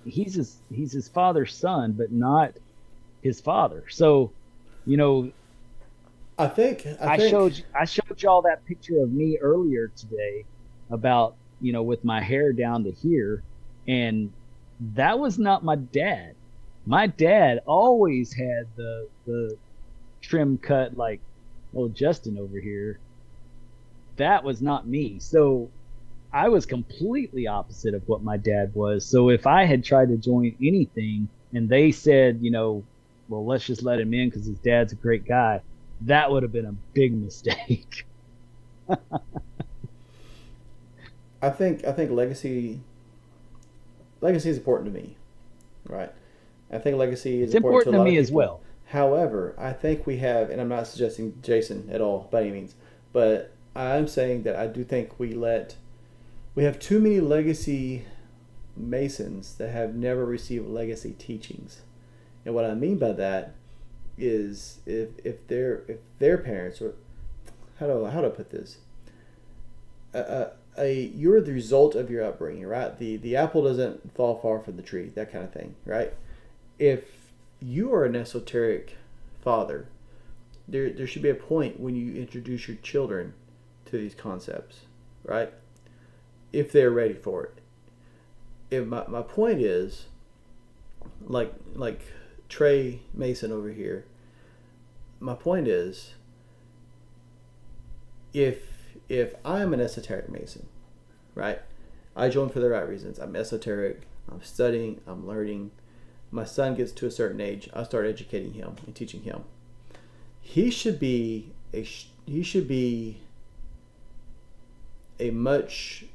B: he's his father's son, but not his father. So, you know,
A: I think
B: I showed y'all that picture of me earlier today about, with my hair down to here, and that was not my dad. My dad always had the trim cut like old Justin over here. That was not me. So I was completely opposite of what my dad was. So if I had tried to join anything and they said, well, let's just let him in because his dad's a great guy, that would have been a big mistake.
A: I think legacy is important to me, right? I think legacy is
B: It's
A: important to
B: important
A: a
B: to
A: lot of
B: me as
A: people.
B: well.
A: However, I think we have, and I'm not suggesting Jason at all by any means, but I'm saying that I do think we have too many legacy Masons that have never received legacy teachings. And what I mean by that is if their parents, or how do I put this? You're the result of your upbringing, right? The apple doesn't fall far from the tree, that kind of thing, right? If you are an esoteric father, there should be a point when you introduce your children to these concepts, right? If they're ready for it. If my point is, like Trey Mason over here, my point is, if I'm an esoteric Mason, right? I joined for the right reasons. I'm esoteric. I'm studying. I'm learning. My son gets to a certain age. I start educating him and teaching him. He should be a much.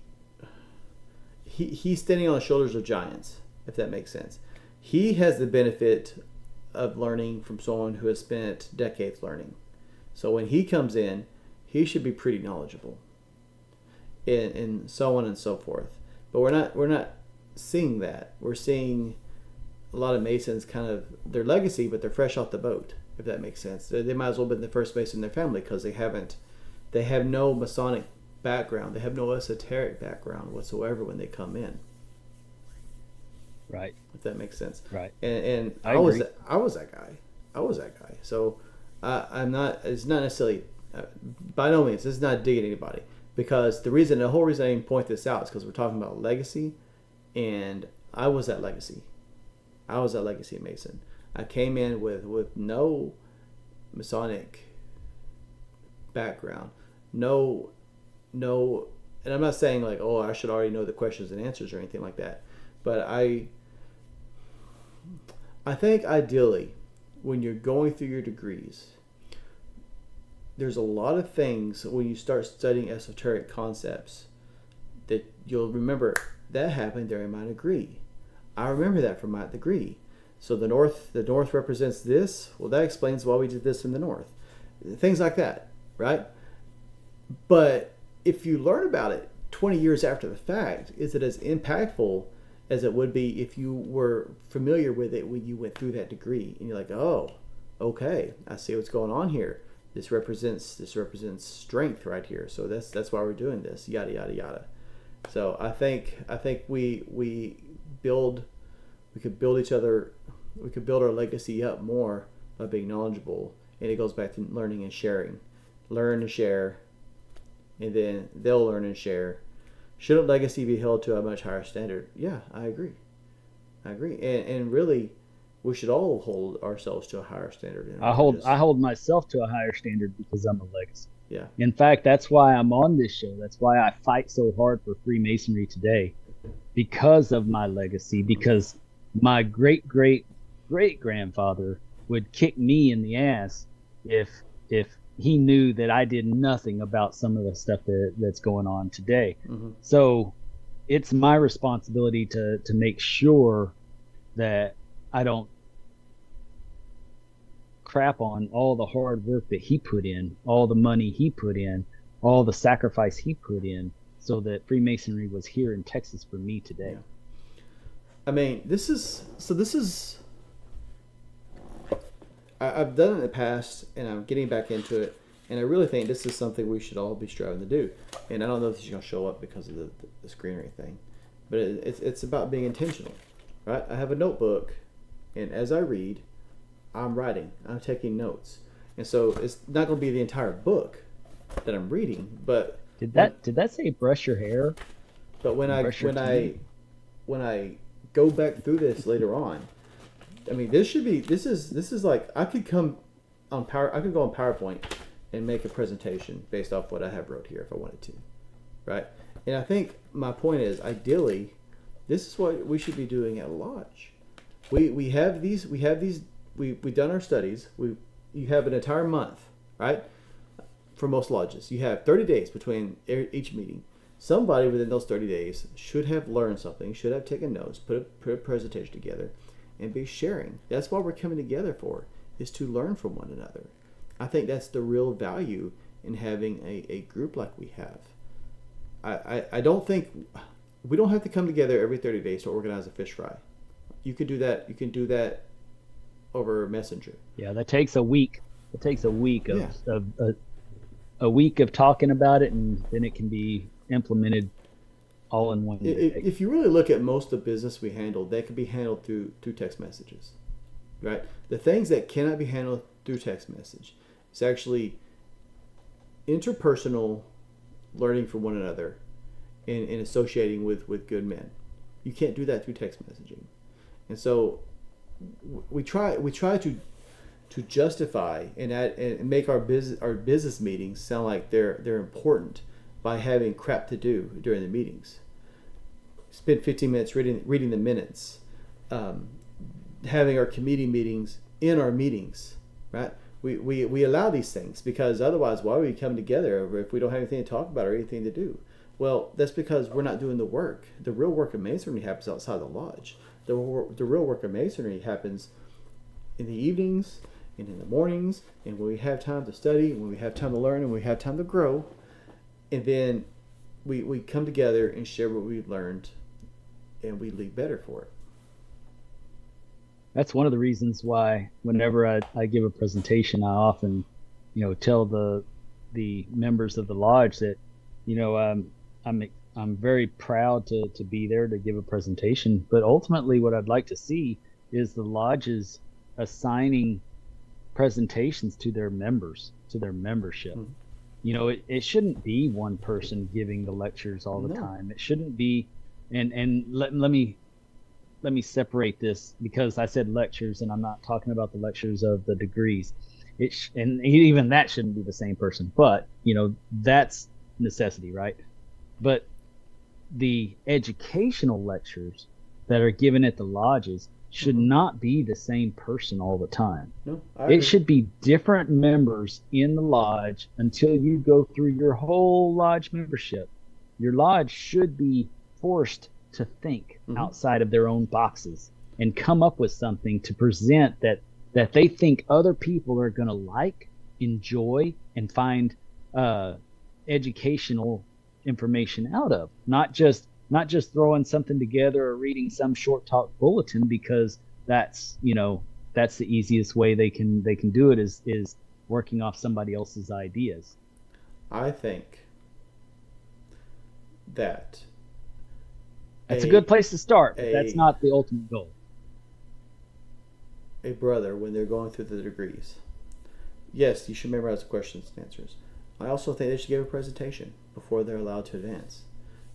A: He's standing on the shoulders of giants, if that makes sense. He has the benefit of learning from someone who has spent decades learning. So when he comes in, he should be pretty knowledgeable, and so on and so forth. But we're not seeing that. We're seeing a lot of Masons kind of their legacy, but they're fresh off the boat, if that makes sense. They might as well have been the first Mason in their family because they have no Masonic background. They have no esoteric background whatsoever when they come in.
B: Right.
A: If that makes sense.
B: Right.
A: And
B: I agree.
A: I was that guy. So I'm not. It's not necessarily. By no means, this is not digging anybody, because the whole reason I even point this out is because we're talking about legacy, and I was that legacy. I was that legacy Mason. I came in with no Masonic background, no, and I'm not saying like, oh, I should already know the questions and answers or anything like that, but I think ideally, when you're going through your degrees, there's a lot of things when you start studying esoteric concepts that you'll remember that happened during my degree. I remember that from my degree. So the north represents this. Well, that explains why we did this in the north. Things like that, right? But if you learn about it 20 years after the fact, is it as impactful as it would be if you were familiar with it when you went through that degree and you're like, oh, okay, I see what's going on here. This represents strength right here. So that's why we're doing this. Yada yada yada. So I think we could build each other. We could build our legacy up more by being knowledgeable, and it goes back to learning and sharing. Learn and share, and then they'll learn and share. Shouldn't legacy be held to a much higher standard? Yeah, I agree. And really, we should all hold ourselves to a higher standard.
B: I hold myself to a higher standard because I'm a legacy.
A: Yeah.
B: In fact, that's why I'm on this show. That's why I fight so hard for Freemasonry today, because of my legacy. Because my great grandfather would kick me in the ass if he knew that I did nothing about some of the stuff that's going on today.
A: Mm-hmm.
B: So it's my responsibility to make sure that I don't crap on all the hard work that he put in, all the money he put in, all the sacrifice he put in, so that Freemasonry was here in Texas for me today.
A: Yeah. I mean, I've done it in the past, and I'm getting back into it, and I really think this is something we should all be striving to do. And I don't know if this is going to show up because of the screenery thing, but it's about being intentional. right? I have a notebook, and as I read, I'm writing. I'm taking notes, and so it's not going to be the entire book that I'm reading, but
B: Did
A: when
B: that say brush your hair
A: but when
B: and
A: I
B: brush your
A: when
B: teeth?
A: I when I go back through this later on, I mean, this is like I could come on power. I could go on PowerPoint and make a presentation based off what I have wrote here if I wanted to, right? And I think my point is, ideally, this is what we should be doing at a lodge. We've done our studies. You have an entire month, right? For most lodges, you have 30 days between each meeting. Somebody within those 30 days should have learned something, should have taken notes, put a presentation together, and be sharing. That's what we're coming together for, is to learn from one another. I think that's the real value in having a group like we have. I don't think we don't have to come together every 30 days to organize a fish fry. You could do that. You can do that over Messenger.
B: Yeah, that takes a week. It takes a week
A: Yeah.
B: a week of talking about it, and then it can be implemented all in one day.
A: If you really look at most of the business we handle, they can be handled through text messages, right? The things that cannot be handled through text message is actually interpersonal learning from one another and associating with good men. You can't do that through text messaging, and so we try to justify and make our business meetings sound like they're important by having crap to do during the meetings. Spend 15 minutes reading the minutes, having our committee meetings in our meetings, right? We allow these things because otherwise, why would we come together if we don't have anything to talk about or anything to do? Well, that's because we're not doing the work. The real work of Masonry happens outside the lodge. The real work of Masonry happens in the evenings and in the mornings, and when we have time to study, when we have time to learn, and we have time to grow, and then we come together and share what we've learned, and we leave better for it.
B: That's one of the reasons why whenever I give a presentation, I often, tell the members of the lodge that, I'm very proud to be there to give a presentation. But ultimately, what I'd like to see is the lodges assigning presentations to their members, to their membership. It shouldn't be one person giving the lectures all the
A: No.
B: time. It shouldn't be, and let me separate this because I said lectures and I'm not talking about the lectures of the degrees. And even that shouldn't be the same person, but that's necessity, right? But the educational lectures that are given at the lodges should not be the same person all the time.
A: No,
B: It should be different members in the lodge until you go through your whole lodge membership. Your lodge should be forced to think outside of their own boxes and come up with something to present that they think other people are going to like, enjoy, and find educational information out of. Not just throwing something together or reading some short talk bulletin because that's the easiest way they can do it is working off somebody else's ideas.
A: I think that
B: That's a good place to start, but that's not the ultimate goal.
A: A brother, when they're going through the degrees, yes, you should memorize the questions and answers. I also think they should give a presentation before they're allowed to advance.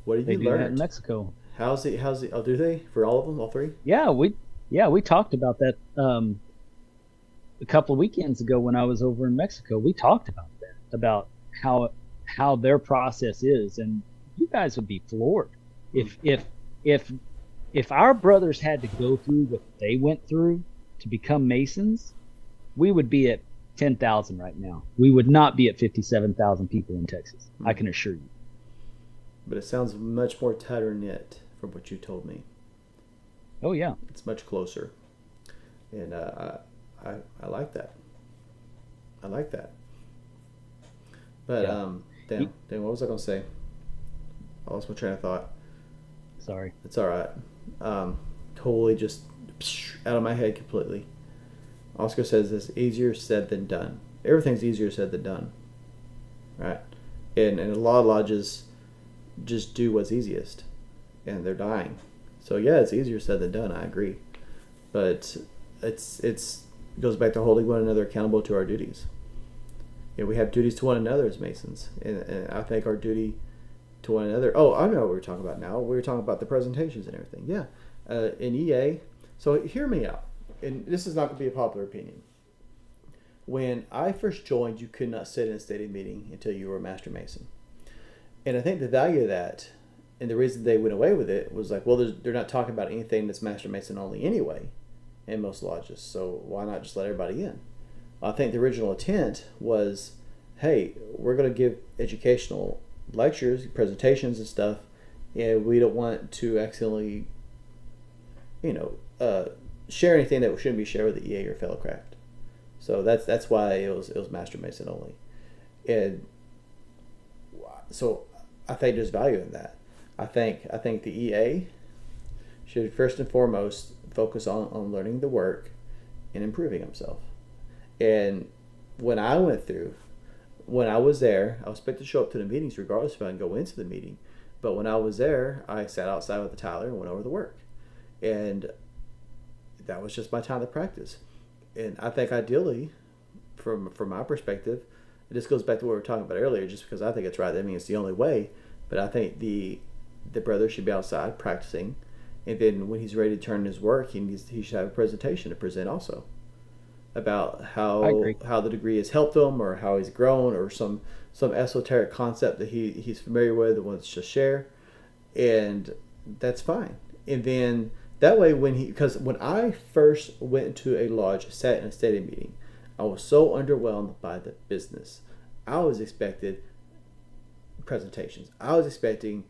A: What did
B: They
A: you
B: do
A: learn?
B: that in Mexico.
A: How's it? Oh, do they? For all of them, all three?
B: Yeah, we talked about that a couple of weekends ago when I was over in Mexico. We talked about that, about how their process is, and you guys would be floored if our brothers had to go through what they went through to become Masons. We would be at 10,000 right now. We would not be at 57,000 people in Texas. I can assure you.
A: But it sounds much more tighter knit from what you told me.
B: Oh yeah,
A: It's much closer, and I like that. I like that. But
B: Yeah.
A: Dan, what was I gonna say? I lost my train of thought.
B: Sorry.
A: It's all right. Totally just out of my head completely. Oscar says it's easier said than done. Everything's easier said than done, right? And a lot of lodges just do what's easiest, and they're dying. So yeah, it's easier said than done. I agree, but it goes back to holding one another accountable to our duties. We have duties to one another as Masons, and I think our duty to one another. Oh, I know what we're talking about now. We were talking about the presentations and everything. Yeah, in EA. So hear me out, and this is not going to be a popular opinion. When I first joined, you could not sit in a stated meeting until you were a Master Mason, and I think the value of that, and the reason they went away with it was like, well, they're not talking about anything that's Master Mason only anyway, in most lodges. So why not just let everybody in? I think the original intent was, hey, we're going to give educational lectures, presentations and stuff, and we don't want to accidentally, share anything that shouldn't be shared with the EA or fellow craft. So that's why it was Master Mason only. And so I think there's value in that. I think the EA should first and foremost focus on learning the work and improving himself. And when I was there, I was expected to show up to the meetings regardless if I can go into the meeting. But when I was there, I sat outside with the Tyler and went over the work. And that was just my time to practice. And I think ideally, from my perspective, this goes back to what we were talking about earlier, just because I think it's right. I mean, it's the only way. But I think the brother should be outside practicing. And then when he's ready to turn his work, he should have a presentation to present also, about how the degree has helped him, or how he's grown, or some esoteric concept that he's familiar with and wants to share, and that's fine. And then that way, because when I first went into a lodge, sat in a stated meeting, I was so underwhelmed by the business. I was expected presentations. I was expecting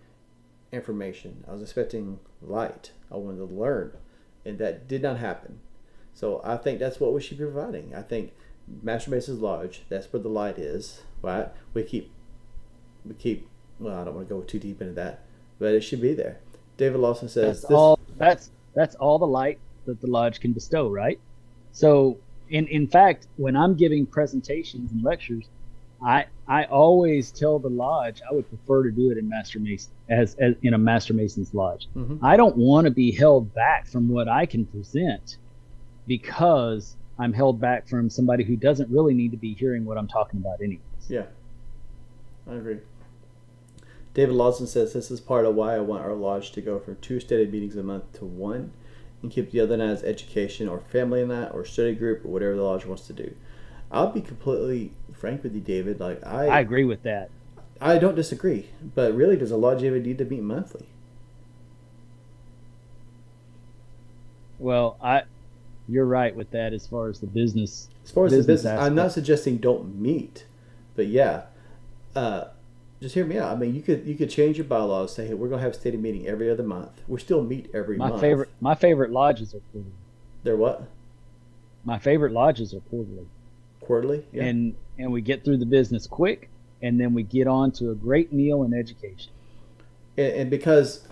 A: information. I was expecting light. I wanted to learn, and that did not happen. So I think that's what we should be providing. I think Master Mason's Lodge, that's where the light is, right? We keep. Well, I don't want to go too deep into that, but it should be there. David Lawson says
B: that's all the light that the lodge can bestow, right? So in fact, when I'm giving presentations and lectures, I always tell the lodge I would prefer to do it in Master Mason as in a Master Mason's Lodge. Mm-hmm. I don't want to be held back from what I can present, because I'm held back from somebody who doesn't really need to be hearing what I'm talking about anyways.
A: Yeah, I agree. David Lawson says, this is part of why I want our lodge to go from 2 stated meetings a month to 1, and keep the other night as education or family night or study group or whatever the lodge wants to do. I'll be completely frank with you, David. I
B: agree with that.
A: I don't disagree, but really, does a lodge even need to meet monthly?
B: Well, you're right with that as far as the business.
A: As far as the business, I'm not suggesting don't meet, but yeah, just hear me out. I mean, you could change your bylaws, say, hey, we're gonna have a stated meeting every other month. We still meet every month.
B: My favorite lodges are quarterly.
A: They're what?
B: My favorite lodges are quarterly.
A: Quarterly, yeah.
B: And we get through the business quick, and then we get on to a great meal and education.
A: And because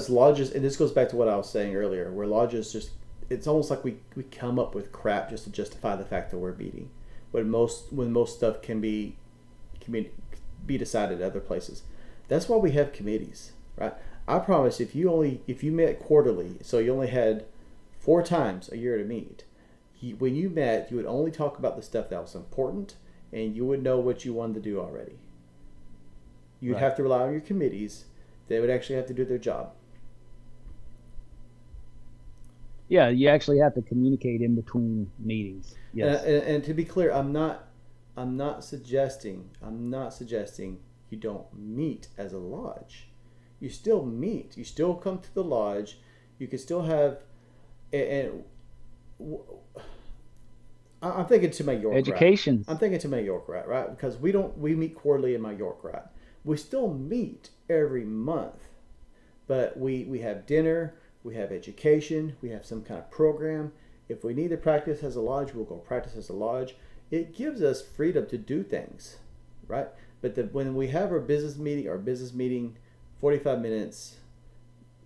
A: lodges, and this goes back to what I was saying earlier, where lodges just, it's almost like we come up with crap just to justify the fact that we're meeting, when most stuff can be decided at other places. That's why we have committees, right? I promise, if you met quarterly, so you only had 4 times a year to meet, when you met, you would only talk about the stuff that was important, and you would know what you wanted to do already. You'd have to rely on your committees. They would actually have to do their job.
B: Yeah, you actually have to communicate in between meetings. Yes.
A: And to be clear, I'm not suggesting you don't meet as a lodge. You still meet. You still come to the lodge. You can still have, I'm thinking to my York
B: education.
A: Rat. I'm thinking to my York Rat, right? Because we meet quarterly in my York Rat. We still meet every month, but we have dinner, we have education, we have some kind of program. If we need to practice as a lodge, we'll go practice as a lodge. It gives us freedom to do things, right? But when we have our business meeting, 45 minutes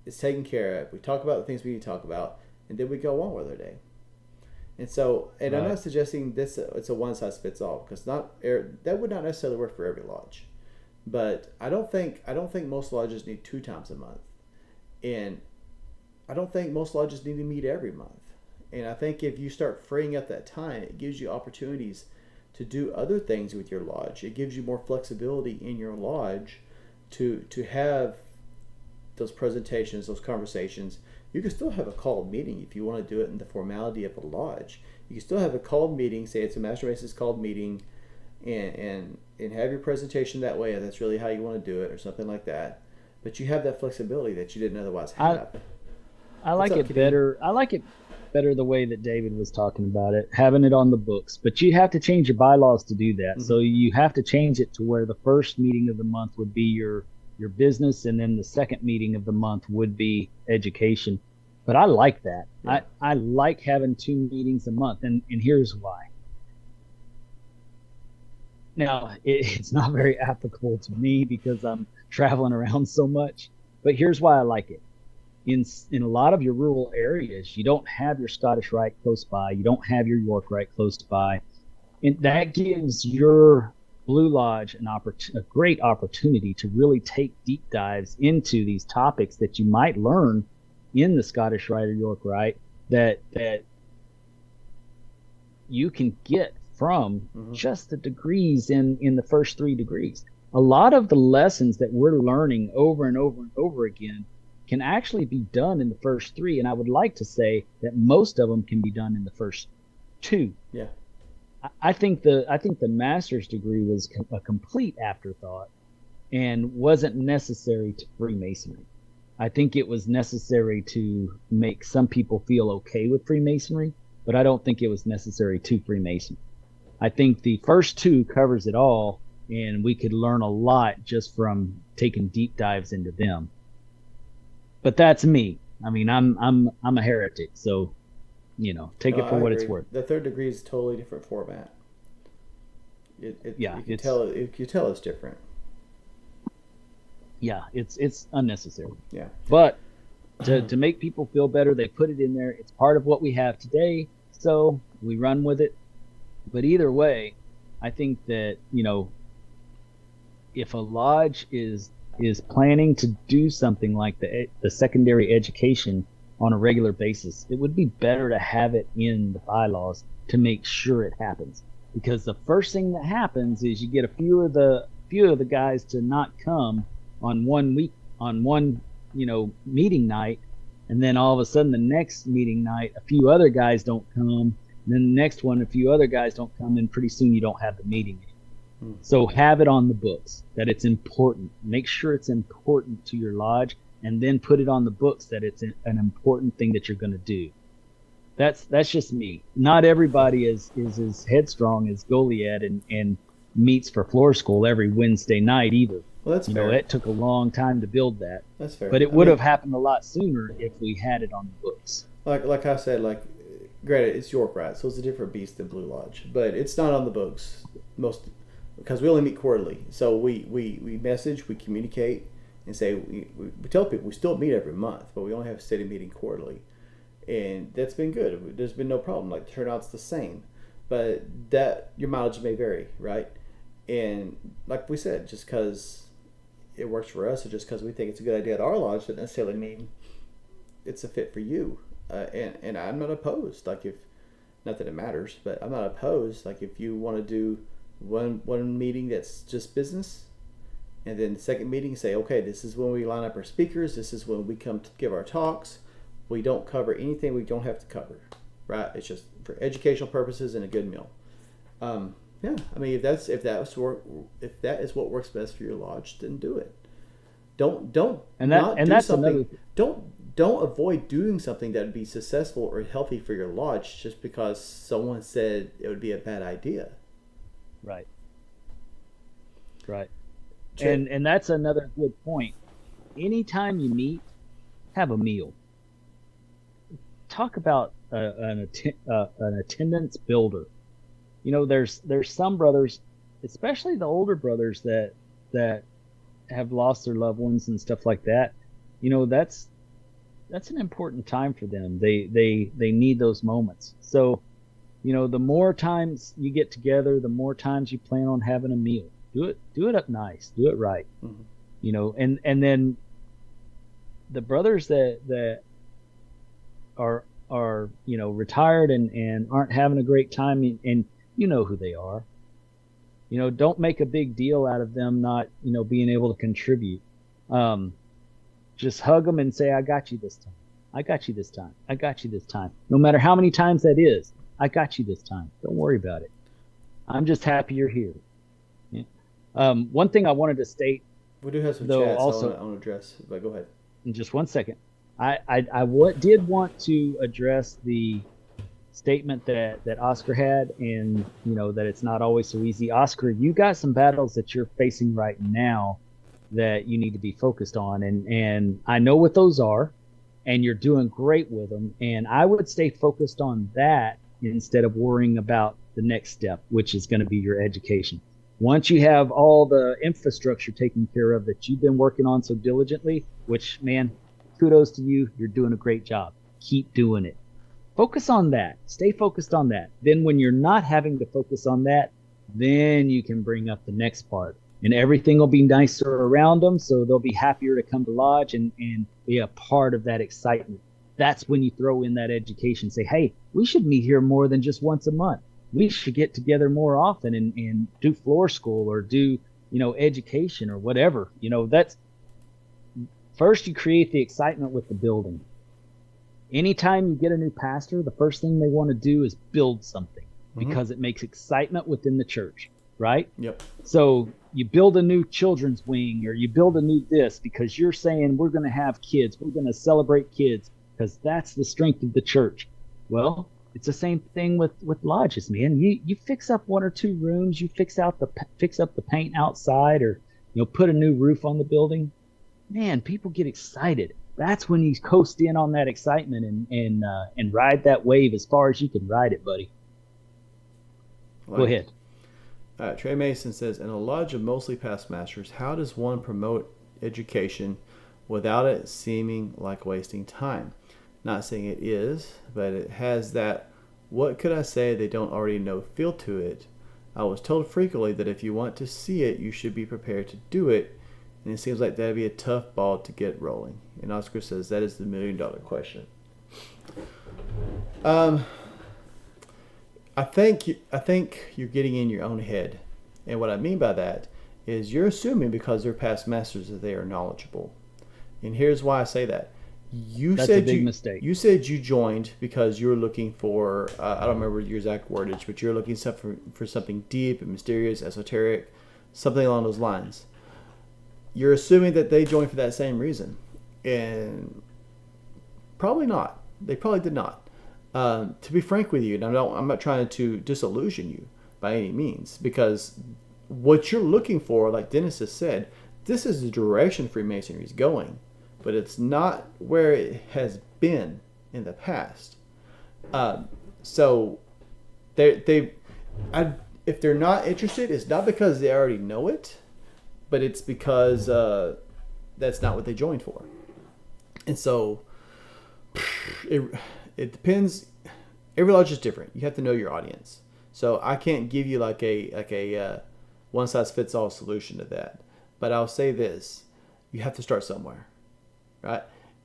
A: is taken care of. We talk about the things we need to talk about, and then we go on with our day. And so, I'm not suggesting it's a one-size-fits-all, because that would not necessarily work for every lodge. But I don't think most lodges need 2 times a month. And I don't think most lodges need to meet every month. And I think if you start freeing up that time, it gives you opportunities to do other things with your lodge. It gives you more flexibility in your lodge to have those presentations, those conversations. You can still have a called meeting if you want to do it in the formality of a lodge. You can still have a called meeting, say it's a Master Mason's called meeting, and have your presentation that way, if that's really how you want to do it, or something like that. But you have that flexibility that you didn't otherwise have.
B: I like it better. I like it better the way that David was talking about it, having it on the books. But you have to change your bylaws to do that. So you have to change it to where the first meeting of the month would be your business, and then the second meeting of the month would be education. But I like that. Yeah. I like having 2 meetings a month, and here's why. Now, it's not very applicable to me because I'm traveling around so much, but here's why I like it. In a lot of your rural areas, you don't have your Scottish Rite close by. You don't have your York Rite close by. And that gives your Blue Lodge a great opportunity to really take deep dives into these topics that you might learn in the Scottish Rite or York Rite that you can get from just the degrees in the first 3 degrees. A lot of the lessons that we're learning over and over and over again can actually be done in the first 3, and I would like to say that most of them can be done in the first 2.
A: Yeah,
B: I think the master's degree was a complete afterthought and wasn't necessary to Freemasonry. I think it was necessary to make some people feel okay with Freemasonry, but I don't think it was necessary to Freemasonry. I think the first 2 covers it all, and we could learn a lot just from taking deep dives into them. But that's me. I mean, I'm a heretic, so take it for what it's worth.
A: The 3rd degree is a totally different format. You can tell it's different.
B: Yeah, it's unnecessary.
A: Yeah.
B: But to make people feel better, they put it in there. It's part of what we have today, so we run with it. But either way, I think that if a lodge is planning to do something like the secondary education on a regular basis, it would be better to have it in the bylaws to make sure it happens. Because the first thing that happens is you get a few of the guys to not come on one meeting night, and then all of a sudden the next meeting night a few other guys don't come, and then the next one a few other guys don't come, and pretty soon you don't have the meeting anymore. So have it on the books that it's important. Make sure it's important to your lodge, and then put it on the books that it's an important thing that you're going to do. That's just me. Not everybody is as headstrong as Goliad and meets for floor school every Wednesday night either.
A: Well, that's fair.
B: It took a long time to build that.
A: That's fair.
B: But it would have happened a lot sooner if we had it on the books.
A: Like I said, granted, it's York Rite, so it's a different beast than Blue Lodge, but it's not on the books because we only meet quarterly. So we message, we communicate, and say we tell people we still meet every month, but we only have a steady meeting quarterly, and that's been good. There's been no problem. Like, the turnout's the same, but that your mileage may vary, right? And like we said, just because it works for us, or just because we think it's a good idea at our lodge, doesn't necessarily mean it's a fit for you. And I'm not opposed. Like, if not that it matters, but I'm not opposed. Like, if you want to do one meeting that's just business, and then the second meeting say, okay, this is when we line up our speakers. This is when we come to give our talks. We don't cover anything we don't have to cover, right? It's just for educational purposes and a good meal. Yeah, I mean, if that is what works best for your lodge, then do it. Don't avoid doing something that would be successful or healthy for your lodge just because someone said it would be a bad idea.
B: Right. And that's another good point. Anytime you meet, have a meal. Talk about an attendance builder. There's some brothers, especially the older brothers that have lost their loved ones and stuff like that. That's an important time for them. They need those moments. So, the more times you get together, the more times you plan on having a meal. Do it up nice. Do it right. Mm-hmm. And then the brothers that are retired and aren't having a great time, and you know who they are. Don't make a big deal out of them not being able to contribute. Um, just hug them and say, I got you this time. I got you this time. I got you this time. No matter how many times that is, I got you this time. Don't worry about it. I'm just happy you're here. Yeah. One thing I wanted to state,
A: We do have some
B: though,
A: chats
B: also,
A: I want to address, but go ahead.
B: in just one second, I did want to address the statement that Oscar had, and that it's not always so easy. Oscar, you got some battles that you're facing right now that you need to be focused on, and I know what those are, and you're doing great with them. And I would stay focused on that instead of worrying about the next step, which is going to be your education. Once you have all the infrastructure taken care of that you've been working on so diligently, which, man, kudos to you, you're doing a great job. Keep doing it. Focus on that. Stay focused on that. Then when you're not having to focus on that, then you can bring up the next part. And everything will be nicer around them, so they'll be happier to come to Lodge and be a part of that excitement. That's when you throw in that education. Say, hey, we should meet here more than just once a month. We should get together more often and do floor school or do, education or whatever. That's first you create the excitement with the building. Anytime you get a new pastor, the first thing they want to do is build something because it makes excitement within the church, right?
A: Yep.
B: So you build a new children's wing or you build a new this because you're saying we're going to have kids. We're going to celebrate kids because that's the strength of the church. Well, it's the same thing with lodges, man. You fix up one or two rooms, you fix up the paint outside, or put a new roof on the building. Man, people get excited. That's when you coast in on that excitement and ride that wave as far as you can ride it, buddy. Go ahead.
A: Trey Mason says, in a lodge of mostly past masters, how does one promote education without it seeming like wasting time? Not saying it is, but it has that what could I say they don't already know feel to it. I was told frequently that if you want to see it, you should be prepared to do it, and it seems like that'd be a tough ball to get rolling. And Oscar says that is the $1 million question. I think you're getting in your own head, and what I mean by that is you're assuming because they're past masters that they are knowledgeable. And here's why I say that.
B: That's a big mistake.
A: You said you joined because you were looking for, I don't remember your exact wordage, but you're looking for something deep and mysterious, esoteric, something along those lines. You're assuming that they joined for that same reason. And probably not. They probably did not. To be frank with you, and I'm not trying to disillusion you by any means, because what you're looking for, like Dennis has said, this is the direction Freemasonry is going, but it's not where it has been in the past. So if they're not interested, it's not because they already know it, but it's because that's not what they joined for. And so it depends. Every lodge is different. You have to know your audience. So I can't give you like a one size fits all solution to that. But I'll say this: you have to start somewhere, right?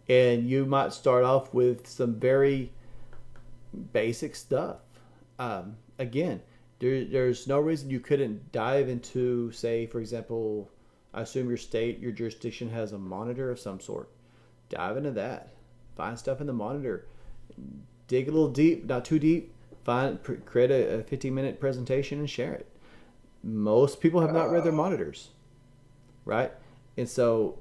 A: And you might start off with some very basic stuff. Again, there's no reason you couldn't dive into, say, for example, I assume your jurisdiction has a monitor of some sort. Dive into that. Find stuff in the monitor. Dig a little deep, not too deep. Create a 15-minute presentation and share it. Most people have not read their monitors, right? And so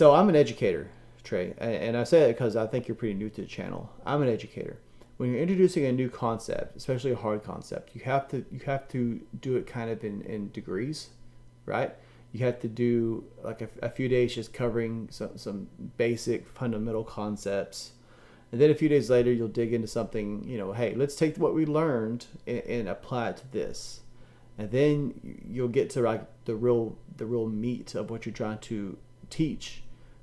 A: I'm an educator, Trey, and I say that because I think you're pretty new to the channel. I'm an educator. When you're introducing a new concept, especially a hard concept, you have to do it kind of in degrees, right? You have to do like a few days just covering some basic fundamental concepts. And then a few days later, you'll dig into something, hey, let's take what we learned and apply it to this. And then you'll get to like the real meat of what you're trying to teach,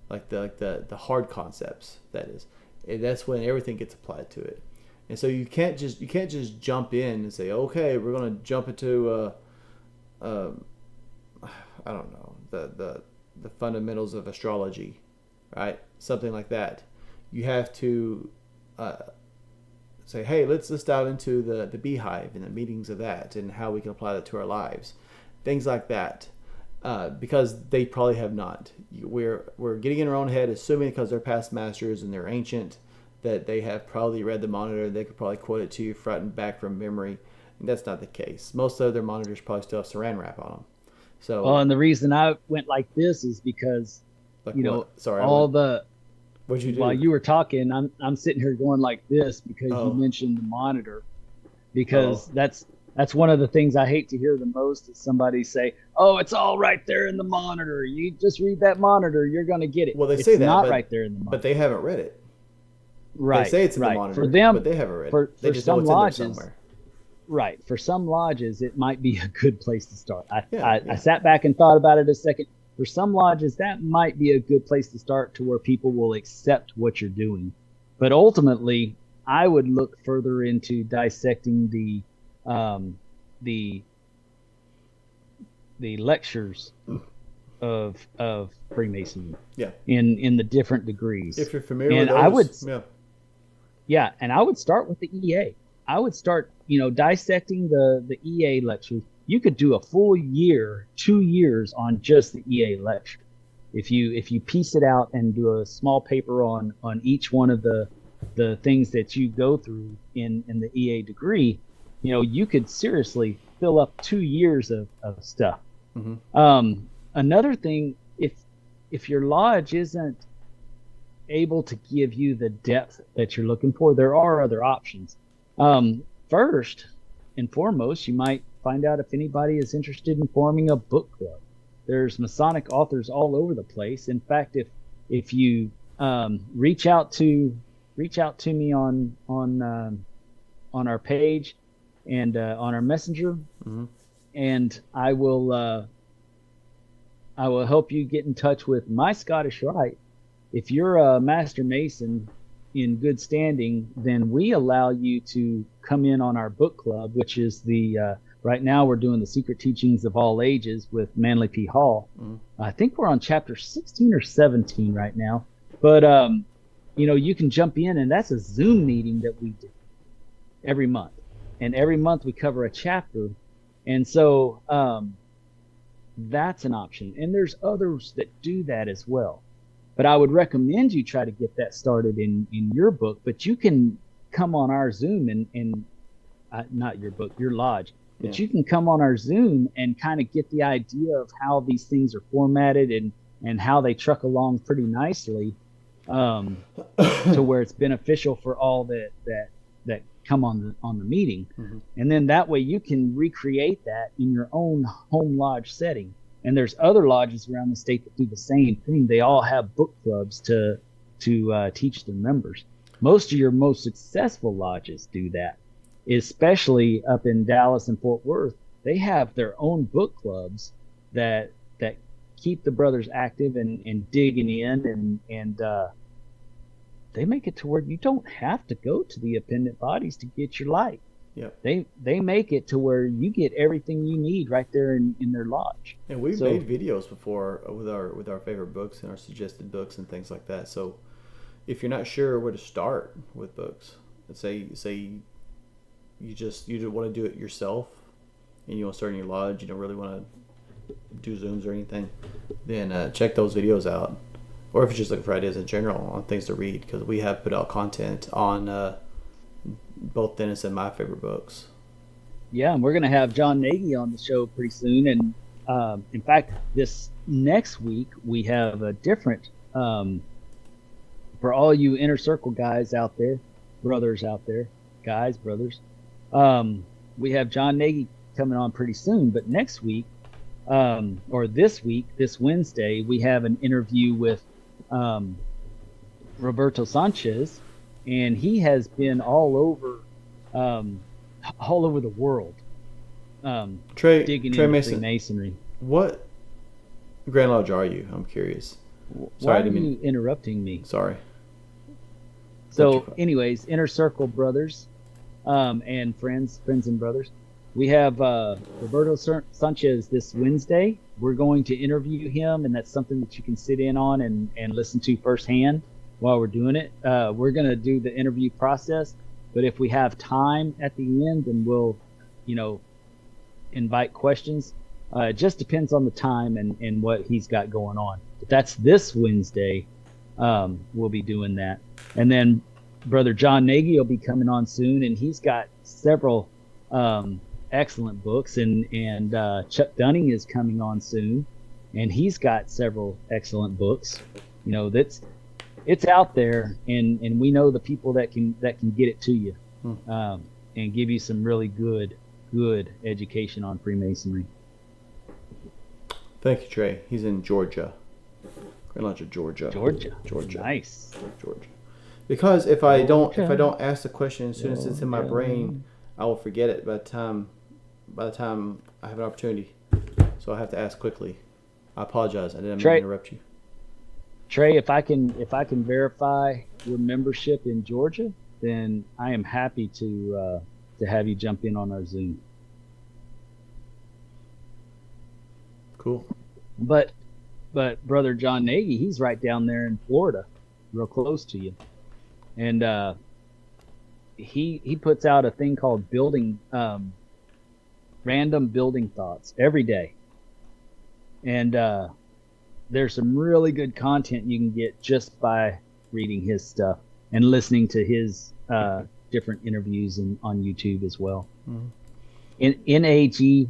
A: like the hard concepts, that is. And that's when everything gets applied to it. And so you can't just jump in and say, okay, we're going to jump into I don't know, the fundamentals of astrology, right? Something like that. You have to say, hey, let's dive into the beehive and the meanings of that and how we can apply that to our lives, things like that. Because they probably have not. We're getting in our own head, assuming because they're past masters and they're ancient, that they have probably read the monitor. They could probably quote it to you front and back from memory. And that's not the case. Most of their monitors probably still have saran wrap on them. So,
B: well, and the reason I went like this is because,
A: like
B: you know,
A: what? Sorry, what'd you do?
B: while you were talking, I'm sitting here going like this because you mentioned the monitor. Because that's one of the things I hate to hear the most is somebody say, "Oh, it's all right there in the monitor. You just read that monitor, you're going to get it."
A: Well, they say that,
B: not right there in the monitor.
A: But they haven't read it.
B: Right.
A: They say it's in the monitor,
B: for them,
A: but they haven't read
B: it.
A: They
B: for
A: just
B: some
A: know it's
B: lodges,
A: in there somewhere.
B: Right. For some lodges, it might be a good place to start.
A: Yeah.
B: I sat back and thought about it a second. For some lodges, that might be a good place to start to where people will accept what you're doing. But ultimately, I would look further into dissecting the lectures of Freemasonry.
A: Yeah.
B: In the different degrees.
A: If you're familiar with those,
B: and I would start with the EA. I would start, dissecting the EA lectures. You could do a full year, 2 years on just the EA lecture. If you piece it out and do a small paper on each one of the things that you go through in the EA degree, you could seriously fill up 2 years of stuff. Mm-hmm. Another thing, if your lodge isn't able to give you the depth that you're looking for, there are other options. First and foremost, you might find out if anybody is interested in forming a book club. There's Masonic authors all over the place. In fact, if you reach out to me on our page and on our messenger, mm-hmm. and I will help you get in touch with my Scottish Rite. If you're a Master Mason in good standing, then we allow you to come in on our book club, which is right now we're doing the Secret Teachings of All Ages with Manly P. Hall. Mm-hmm. I think we're on chapter 16 or 17 right now. But, you can jump in, and that's a Zoom meeting that we do every month. And every month we cover a chapter. And so that's an option. And there's others that do that as well. But I would recommend you try to get that started in your book. But you can come on our Zoom and not your book, your lodge. But you can come on our Zoom and kind of get the idea of how these things are formatted and how they truck along pretty nicely to where it's beneficial for all that come on the meeting. Mm-hmm. And then that way you can recreate that in your own home lodge setting. And there's other lodges around the state that do the same thing. They all have book clubs to teach their members. Most of your most successful lodges do that, especially up in Dallas and Fort Worth. They have their own book clubs that keep the brothers active and digging in, and they make it to where you don't have to go to the appendant bodies to get your light.
A: Yep.
B: They make it to where you get everything you need right there in their lodge.
A: And we've made videos before with our favorite books and our suggested books and things like that. So if you're not sure where to start with books, let's say you just want to do it yourself and you want to start in your lodge, you don't really want to do Zooms or anything, then check those videos out. Or if you're just looking for ideas in general on things to read, because we have put out content on both Dennis and my favorite books.
B: Yeah, and we're going to have John Nagy on the show pretty soon. And in fact, this next week we have a different, for all you inner circle guys out there, brothers out there, guys, brothers, we have John Nagy coming on pretty soon. But next week, or this week, this Wednesday, we have an interview with Roberto Sanchez. And he has been all over the world, digging into Freemasonry.
A: What Grand Lodge are you? I'm curious.
B: Why are you interrupting me?
A: Sorry.
B: So, anyways, Inner Circle brothers, and friends and brothers, we have Roberto Sanchez this Wednesday. We're going to interview him, and that's something that you can sit in on and listen to firsthand while we're doing it. We're going to do the interview process, but if we have time at the end, then we'll, invite questions. It just depends on the time and what he's got going on. But that's this Wednesday. We'll be doing that. And then Brother John Nagy will be coming on soon, and he's got several excellent books. And Chuck Dunning is coming on soon, and he's got several excellent books. It's out there, and we know the people that can get it to you, and give you some really good education on Freemasonry.
A: Thank you, Trey. He's in Georgia. Grand Lodge of Georgia.
B: Georgia. Nice.
A: Georgia. Because if I don't ask the question as soon as it's in my brain, I will forget it by the time I have an opportunity. So I have to ask quickly. I apologize. I didn't mean to interrupt you.
B: Trey, if I can verify your membership in Georgia, then I am happy to have you jump in on our Zoom.
A: Cool.
B: But Brother John Nagy, he's right down there in Florida, real close to you, and he puts out a thing called building random building thoughts every day, and there's some really good content you can get just by reading his stuff and listening to his different interviews on YouTube as well. Mm-hmm. Nagy.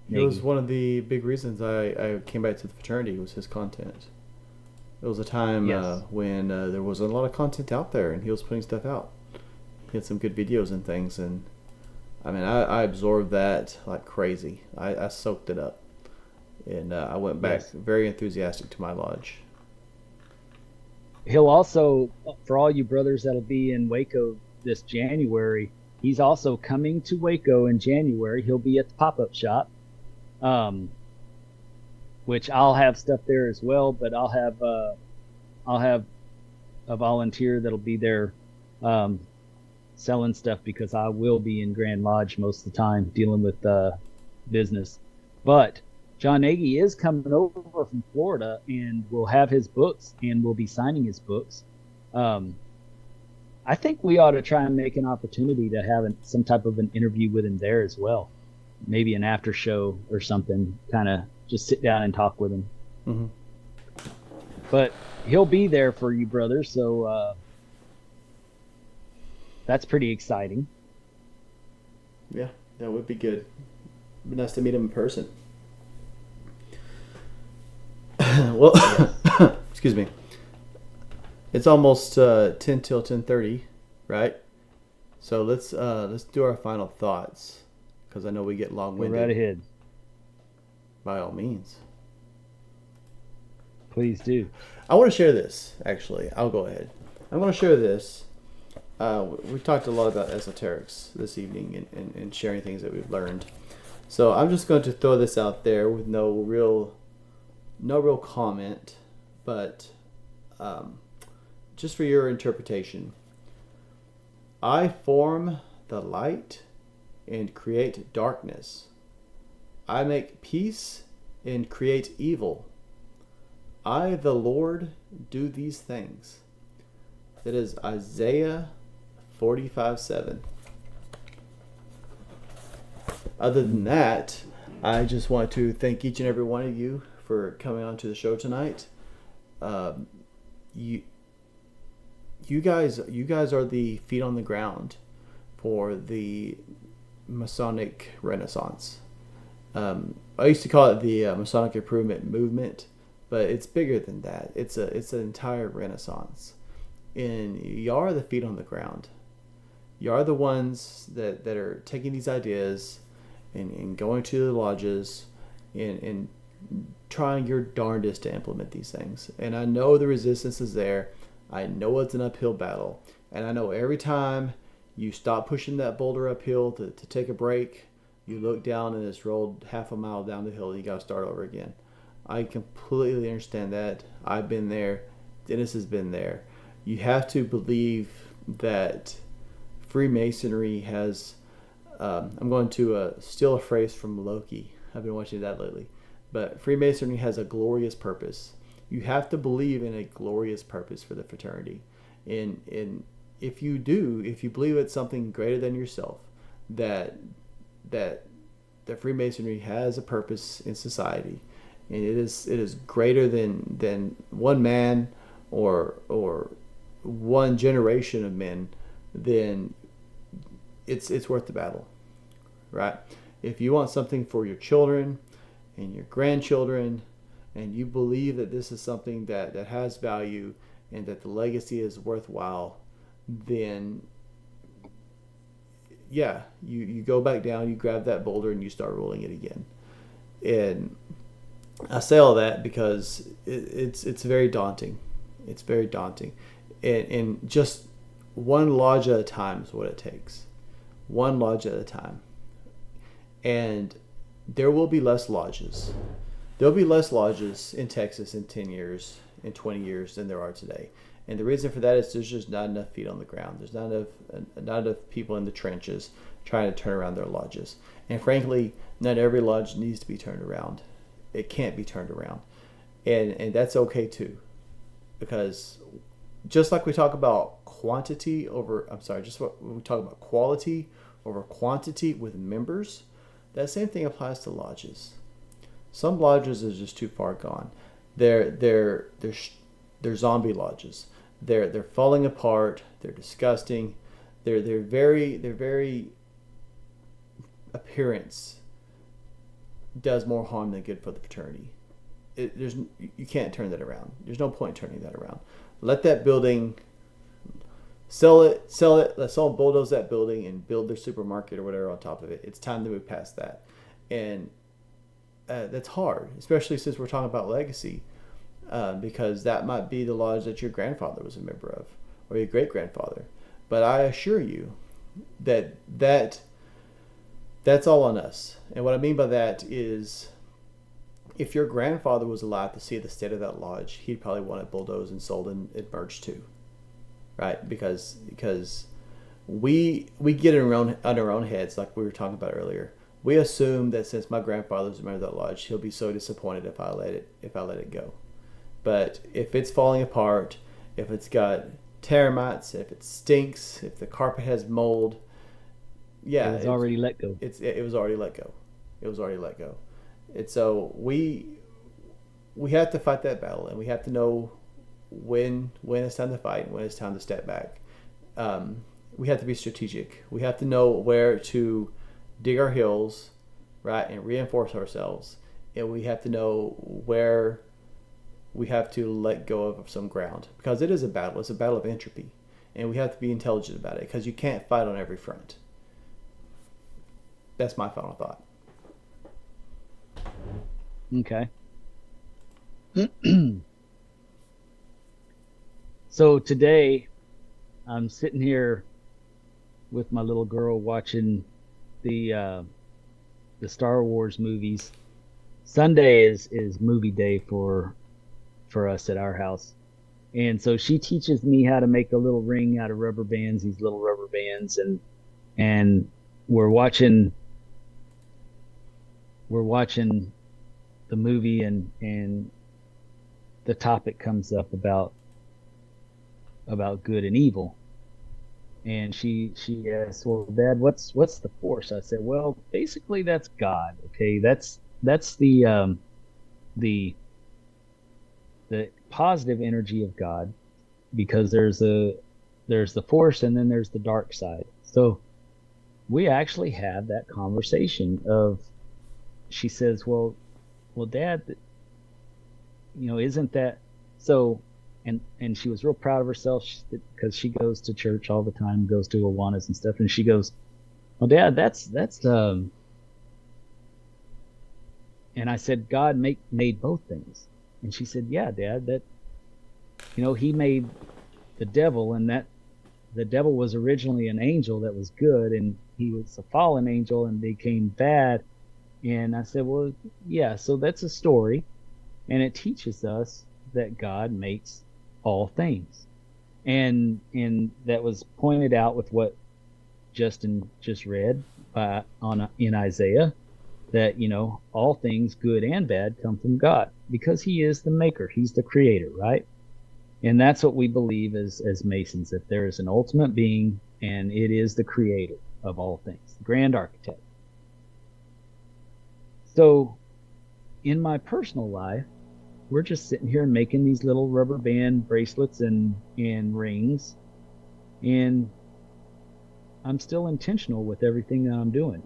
A: It was one of the big reasons I came back to the fraternity was his content. It was a time when there wasn't a lot of content out there, and he was putting stuff out. He had some good videos and things, and I mean, I absorbed that like crazy. I soaked it up, and I went back very enthusiastic to my lodge.
B: He'll also, for all you brothers that'll be in Waco this January, he's also coming to Waco in January. He'll be at the pop-up shop. Which I'll have stuff there as well, but I'll have a volunteer that'll be there selling stuff because I will be in Grand Lodge most of the time dealing with business. But John Nagy is coming over from Florida, and we'll have his books, and we'll be signing his books. I think we ought to try and make an opportunity to have some type of an interview with him there as well. Maybe an after show or something, kind of just sit down and talk with him. Mm-hmm. But he'll be there for you, brother. So that's pretty exciting.
A: Yeah, that would be good. It'd be nice to meet him in person. Well, excuse me. It's almost 10 till 10:30, right? So let's do our final thoughts. Because I know we get long-winded.
B: Go right ahead.
A: By all means.
B: Please do.
A: I want to share this, actually. I'll go ahead. I want to share this. We talked a lot about esoterics this evening and sharing things that we've learned. So I'm just going to throw this out there with no real comment, but just for your interpretation. I form the light and create darkness. I make peace and create evil. I, the Lord, do these things. That is Isaiah 45:7. Other than that, I just want to thank each and every one of you for coming on to the show tonight. You guys are the feet on the ground for the Masonic Renaissance. I used to call it the Masonic Improvement Movement, but it's bigger than that. It's an entire Renaissance, and y'all are the feet on the ground. You are the ones that are taking these ideas and going to the lodges and trying your darndest to implement these things. And I know the resistance is there. I know it's an uphill battle, and I know every time you stop pushing that boulder uphill to take a break, you look down and it's rolled half a mile down the hill. You got to start over again. I completely understand that. I've been there. Dennis has been there. You have to believe that Freemasonry has I'm going to steal a phrase from Loki. I've been watching that lately. But Freemasonry has a glorious purpose. You have to believe in a glorious purpose for the fraternity. And if you do, if you believe it's something greater than yourself, that that Freemasonry has a purpose in society, and it is greater than one man or one generation of men, then it's worth the battle, right? If you want something for your children and your grandchildren, and you believe that this is something that has value and that the legacy is worthwhile, then yeah, you go back down, you grab that boulder, and you start rolling it again. And I say all that because it's very daunting. It's very daunting, and just one lodge at a time is what it takes. One lodge at a time, and there will be less lodges. There'll be less lodges in Texas in 10 years, in 20 years than there are today. And the reason for that is there's just not enough feet on the ground. There's not enough people in the trenches trying to turn around their lodges. And frankly, not every lodge needs to be turned around. It can't be turned around. And that's okay too. Because just like we talk about just what we talk about quality over quantity with members, that same thing applies to lodges. Some lodges are just too far gone. They're zombie lodges. They're falling apart. They're disgusting. They're very appearance does more harm than good for the fraternity. You can't turn that around. There's no point in turning that around. Let that building, sell it. Let someone bulldoze that building and build their supermarket or whatever on top of it. It's time to move past that. And that's hard, especially since we're talking about legacy, because that might be the lodge that your grandfather was a member of, or your great grandfather. But I assure you that's all on us. And what I mean by that is, if your grandfather was alive to see the state of that lodge, he'd probably want it bulldozed and sold and merged too, right? Because we get on our own heads, like we were talking about earlier. We assume that since my grandfather was a member of that lodge, he'll be so disappointed if I let it go. But if it's falling apart, if it's got termites, if it stinks, if the carpet has mold, yeah,
B: it was already let go.
A: It was already let go. It was already let go. And so we have to fight that battle, and we have to know when it's time to fight and when it's time to step back. We have to be strategic. We have to know where to dig our heels, right, and reinforce ourselves. And we have to know where we have to let go of some ground, because it is a battle. It's a battle of entropy, and we have to be intelligent about it, because you can't fight on every front. That's my final thought.
B: Okay. So today I'm sitting here with my little girl watching the Star Wars movies. Sunday is movie day for us at our house. And so she teaches me how to make a little ring out of rubber bands, these little rubber bands, and we're watching the movie, and the topic comes up about good and evil. And she asks, "Well, Dad, what's the force?" I said, "Well, basically that's God. Okay, that's the positive energy of God, because there's the force, and then there's the dark side." So we actually had that conversation of, she says, well, Dad, isn't that so? And she was real proud of herself, because she goes to church all the time, goes to Awanas and stuff. And she goes, "Well, Dad, that's and I said, "God made both things." And she said, "Yeah, Dad, that, he made the devil, and that the devil was originally an angel that was good, and he was a fallen angel and became bad." And I said, "Well, yeah, so that's a story, and it teaches us that God makes all things." And that was pointed out with what Justin just read in Isaiah, that all things good and bad come from God, because He is the maker, He's the creator, right? And that's what we believe as Masons, that there is an ultimate being, and it is the creator of all things, the grand architect. So in my personal life, we're just sitting here making these little rubber band bracelets and rings, and I'm still intentional with everything that I'm doing.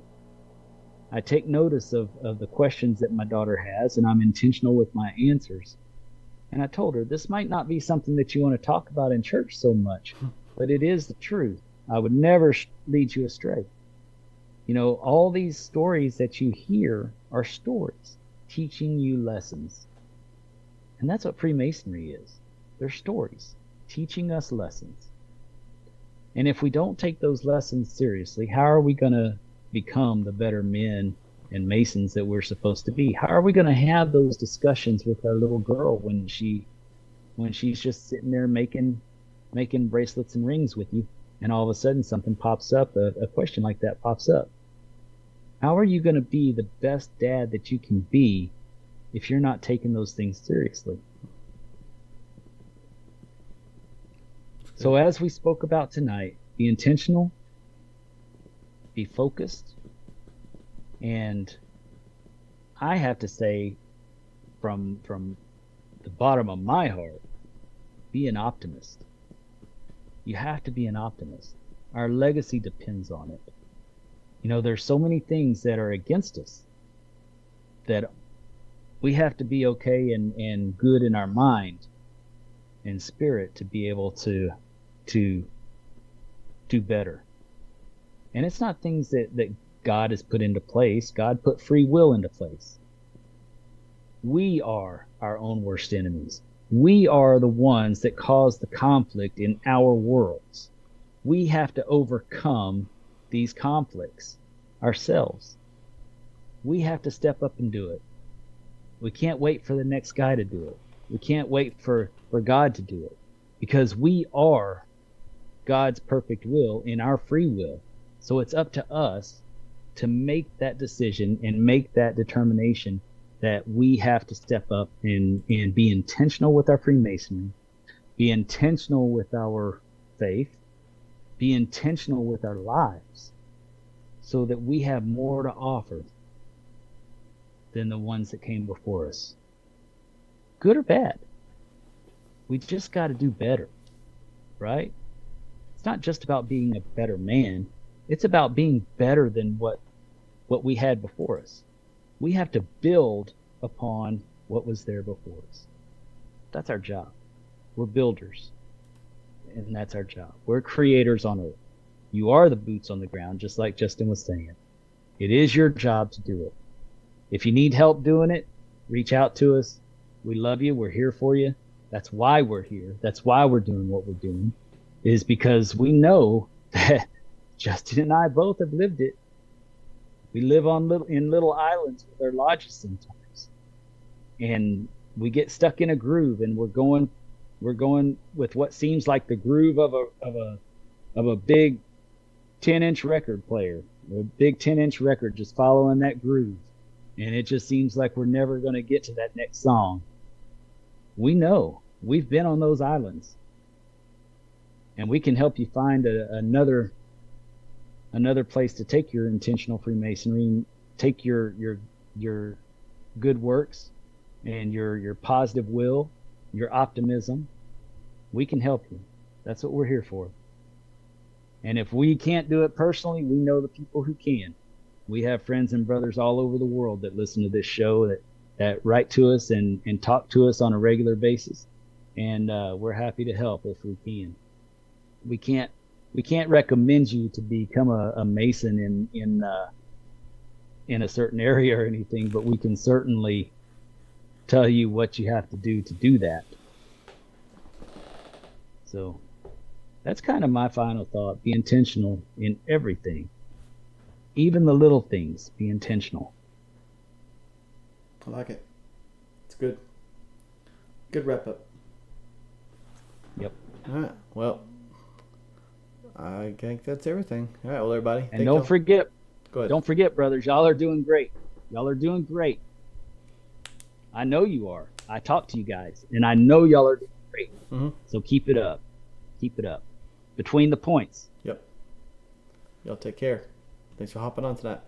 B: I take notice of the questions that my daughter has, and I'm intentional with my answers. And I told her, this might not be something that you want to talk about in church so much, but it is the truth. I would never lead you astray. All these stories that you hear are stories teaching you lessons. And that's what Freemasonry is. They're stories teaching us lessons. And if we don't take those lessons seriously, how are we going to become the better men and Masons that we're supposed to be? How are we going to have those discussions with our little girl when she's just sitting there making bracelets and rings with you, and all of a sudden something pops up, a question like that pops up? How are you going to be the best dad that you can be if you're not taking those things seriously? So as we spoke about tonight, be intentional, be focused, and I have to say, from the bottom of my heart, be an optimist. You have to be an optimist. Our legacy depends on it. There's so many things that are against us that we have to be okay and good in our mind and spirit to be able to do better. And it's not things that God has put into place. God put free will into place. We are our own worst enemies. We are the ones that cause the conflict in our worlds. We have to overcome these conflicts ourselves. We have to step up and do it. We can't wait for the next guy to do it. We can't wait for God to do it, because we are God's perfect will in our free will. So it's up to us to make that decision and make that determination that we have to step up and be intentional with our Freemasonry, be intentional with our faith, be intentional with our lives, so that we have more to offer than the ones that came before us. Good or bad. We just got to do better, right? It's not just about being a better man. It's about being better than what we had before us. We have to build upon what was there before us. That's our job. We're builders, and that's our job. We're creators on earth. You are the boots on the ground, just like Justin was saying. It is your job to do it. If you need help doing it, reach out to us. We love you. We're here for you. That's why we're here. That's why we're doing what we're doing, is because we know that Justin and I both have lived it. We live in little islands with our lodges sometimes, and we get stuck in a groove, and we're going with what seems like the groove of a big 10-inch record player, a big 10-inch record, just following that groove, and it just seems like we're never going to get to that next song. We know, we've been on those islands, and we can help you find another place to take your intentional Freemasonry, take your good works and your positive will, your optimism. We can help you. That's what we're here for. And if we can't do it personally, we know the people who can. We have friends and brothers all over the world that listen to this show, that write to us and talk to us on a regular basis. And we're happy to help if we can. We can't recommend you to become a Mason in a certain area or anything, but we can certainly tell you what you have to do that. So that's kind of my final thought. Be intentional in everything. Even the little things, be intentional.
A: I like it. It's good. Good wrap up.
B: Yep.
A: All right. Well, I think that's everything. All right, well, everybody.
B: And don't forget,
A: Go ahead.
B: don't forget, brothers, y'all are doing great. Y'all are doing great. I know you are. I talk to you guys, and I know y'all are doing great.
A: Mm-hmm.
B: So keep it up. Keep it up. Between the points.
A: Yep. Y'all take care. Thanks for hopping on tonight.